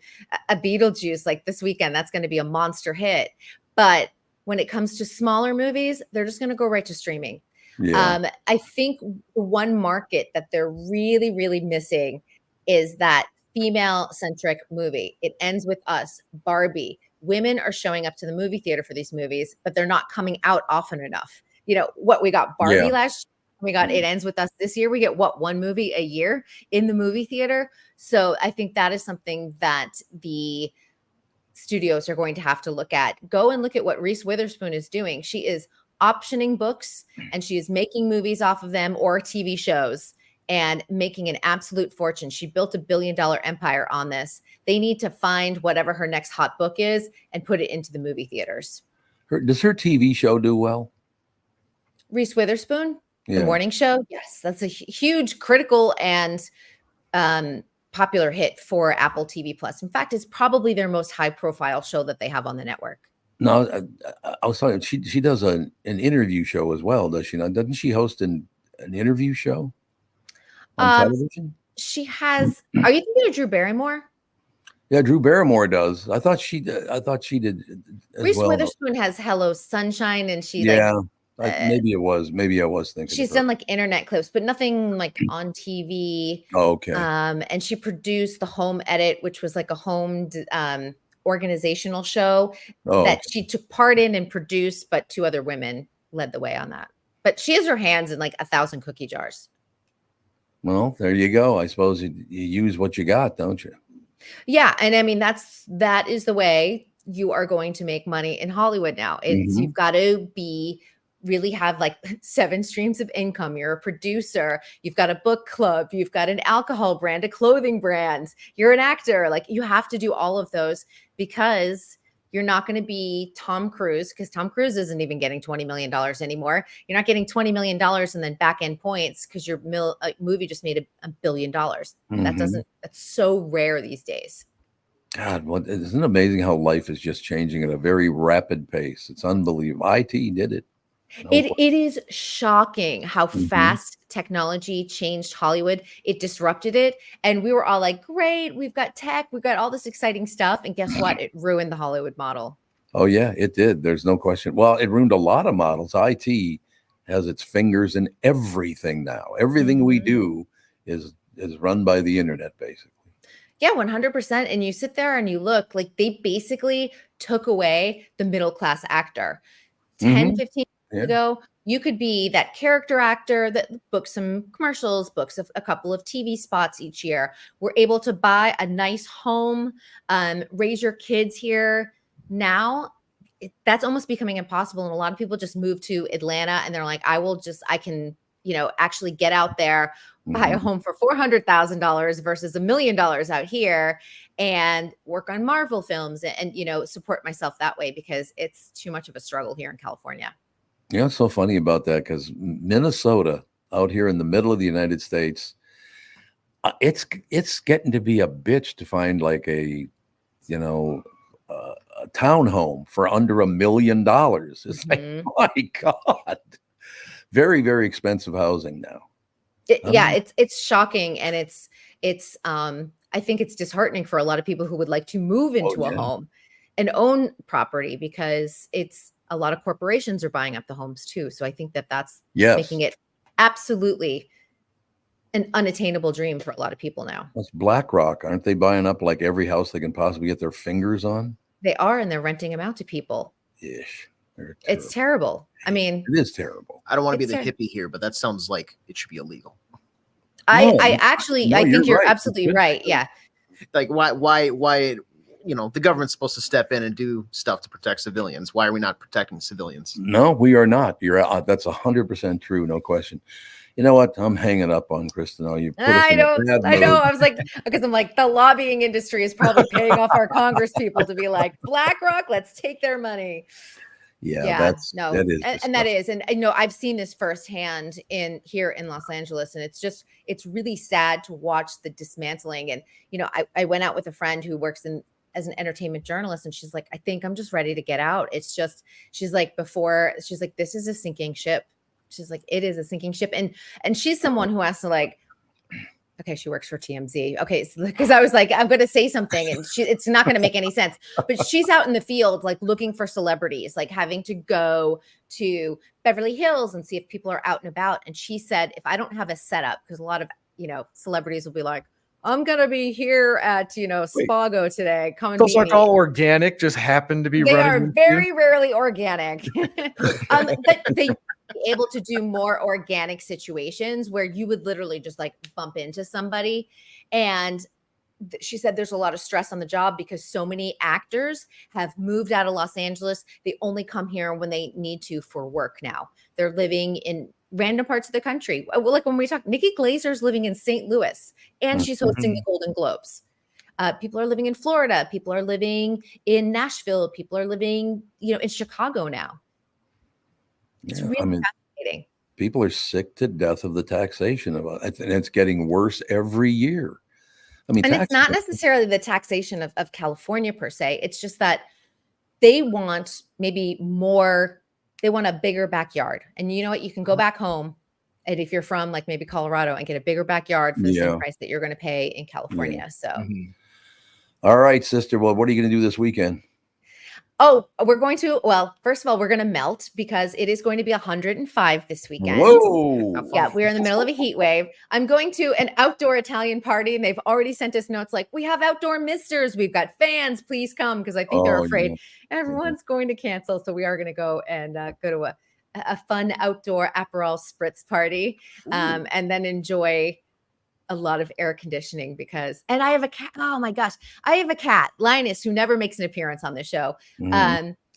a Beetlejuice like this weekend. That's going to be a monster hit. But when it comes to smaller movies, they're just going to go right to streaming. Yeah. I think the one market that they're really, really missing is that female-centric movie. It Ends With Us, Barbie. Women are showing up to the movie theater for these movies, but they're not coming out often enough. You know, what we got Barbie last year, we got It Ends With Us this year. We get one movie a year in the movie theater. So I think that is something that the studios are going to have to look at. Go and look at what Reese Witherspoon is doing. She is optioning books and she is making movies off of them or TV shows and making an absolute fortune. She built $1 billion empire on this. They need to find whatever her next hot book is and put it into the movie theaters. Does her TV show do well? Reese Witherspoon, the morning show? Yes, that's a huge critical and popular hit for Apple TV Plus. In fact, it's probably their most high profile show that they have on the network. No, I was talking, she does an interview show as well, does she not? Doesn't she host an interview show on television? She has. Are you thinking of Drew Barrymore? Yeah, Drew Barrymore does. I thought she did. Reese Witherspoon has Hello Sunshine, and she maybe it was. Maybe I was thinking. She's done like internet clips, but nothing like on TV. Oh, okay. And she produced the Home Edit, which was like a home organizational show that she took part in and produced, but 2 other women led the way on that. But she has her hands in like 1,000 cookie jars. Well, there you go. I suppose you use what you got, don't you? Yeah, and I mean that is the way you are going to make money in Hollywood now. It's you've got to really have like 7 streams of income. You're a producer, you've got a book club, you've got an alcohol brand, a clothing brand, you're an actor. Like you have to do all of those because you're not going to be Tom Cruise, because Tom Cruise isn't even getting $20 million anymore. You're not getting $20 million and then back end points because your movie just made $1 billion. That's so rare these days. God, isn't it amazing how life is just changing at a very rapid pace? It's unbelievable. IT did it. It is shocking how fast technology changed Hollywood. It disrupted it. And we were all like, great, we've got tech, we've got all this exciting stuff. And guess what? It ruined the Hollywood model. Oh, yeah, it did. There's no question. Well, it ruined a lot of models. IT has its fingers in everything now. Everything we do is run by the internet, basically. Yeah, 100%. And you sit there and you look like they basically took away the middle-class actor. 10, 15 years ago, you could be that character actor that books some commercials, books a couple of TV spots each year. We're able to buy a nice home, raise your kids here. Now, that's almost becoming impossible. And a lot of people just move to Atlanta and they're like, I can, actually get out there, buy a home for $400,000 versus $1 million out here and work on Marvel films and support myself that way because it's too much of a struggle here in California. Yeah, it's so funny about that because Minnesota out here in the middle of the United States, it's getting to be a bitch to find like a townhome for under $1 million. It's like, my God, very, very expensive housing now. It's shocking. And it's I think it's disheartening for a lot of people who would like to move into a home and own property because a lot of corporations are buying up the homes too. So I think that's making it absolutely an unattainable dream for a lot of people now. That's BlackRock. Aren't they buying up like every house they can possibly get their fingers on? They are, and they're renting them out to people. Ish. It's terrible. I mean, it is terrible. I don't want to be the hippie here, but that sounds like it should be illegal. I think you're right. absolutely right. Yeah. Like why the government's supposed to step in and do stuff to protect civilians. Why are we not protecting civilians? No, we are not. That's 100% true. No question. You know what? I'm hanging up on Kristen. You put us in a bad I know. mood. I was like, because I'm like, the lobbying industry is probably paying off our Congress people to be like, BlackRock, let's take their money. That is. And I've seen this firsthand here in Los Angeles, and it's really sad to watch the dismantling. And I went out with a friend who works as an entertainment journalist, and she's like, I think I'm just ready to get out. She's like, this is a sinking ship. She's like, it is a sinking ship. And she's someone who has to like, okay, she works for TMZ. Okay. Because I was like, I'm going to say something and it's not going to make any sense, but she's out in the field, like looking for celebrities, like having to go to Beverly Hills and see if people are out and about. And she said, if I don't have a setup, because a lot of, celebrities will be like, I'm going to be here at, Spago today. Come and those meet aren't me. all organic, just happen to be They running. are very rarely organic. But they be able to do more organic situations where you would literally just like bump into somebody. And she said there's a lot of stress on the job because so many actors have moved out of Los Angeles. They only come here when they need to for work now. They're living in random parts of the country. Like when we talk, Nikki Glazer's living in St. Louis and she's hosting the Golden Globes. People are living in Florida. People are living in Nashville. People are living, in Chicago now. It's really fascinating. People are sick to death of the taxation of it, and it's getting worse every year. I mean, and it's not necessarily the taxation of California per se. It's just that they want maybe more. They want a bigger backyard. And you know what? You can go back home. And if you're from like maybe Colorado and get a bigger backyard for the same price that you're going to pay in California. Yeah. So. All right, sister. Well, what are you going to do this weekend? Oh, first of all, we're going to melt because it is going to be 105 this weekend. Whoa. Yeah, we're in the middle of a heat wave. I'm going to an outdoor Italian party, and they've already sent us notes like, we have outdoor misters. We've got fans. Please come, because I think they're afraid everyone's going to cancel. So we are going to go and go to a fun outdoor Aperol spritz party and then enjoy a lot of air conditioning and I have a cat. Oh my gosh. I have a cat, Linus, who never makes an appearance on the show.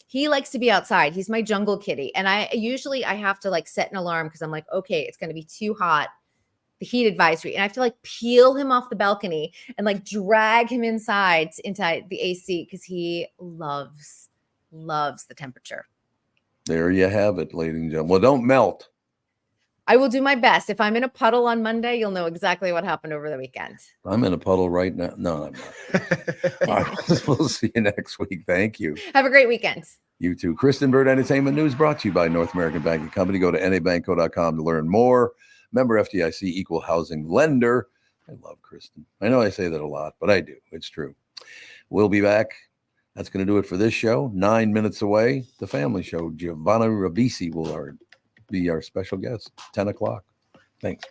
He likes to be outside. He's my jungle kitty. And I have to like set an alarm because I'm like, okay, it's going to be too hot. The heat advisory. And I have to like peel him off the balcony and like drag him inside into the AC because he loves the temperature. There you have it, ladies and gentlemen. Well, don't melt. I will do my best. If I'm in a puddle on Monday, you'll know exactly what happened over the weekend. I'm in a puddle right now. No, I'm not. All right, we'll see you next week. Thank you. Have a great weekend. You too. Kristen Bird Entertainment News brought to you by North American Banking Company. Go to nabanco.com to learn more. Member FDIC, equal housing lender. I love Kristen. I know I say that a lot, but I do. It's true. We'll be back. That's going to do it for this show. 9 minutes away, the family show. Giovanna Ribisi will be our special guest, 10 o'clock. Thanks.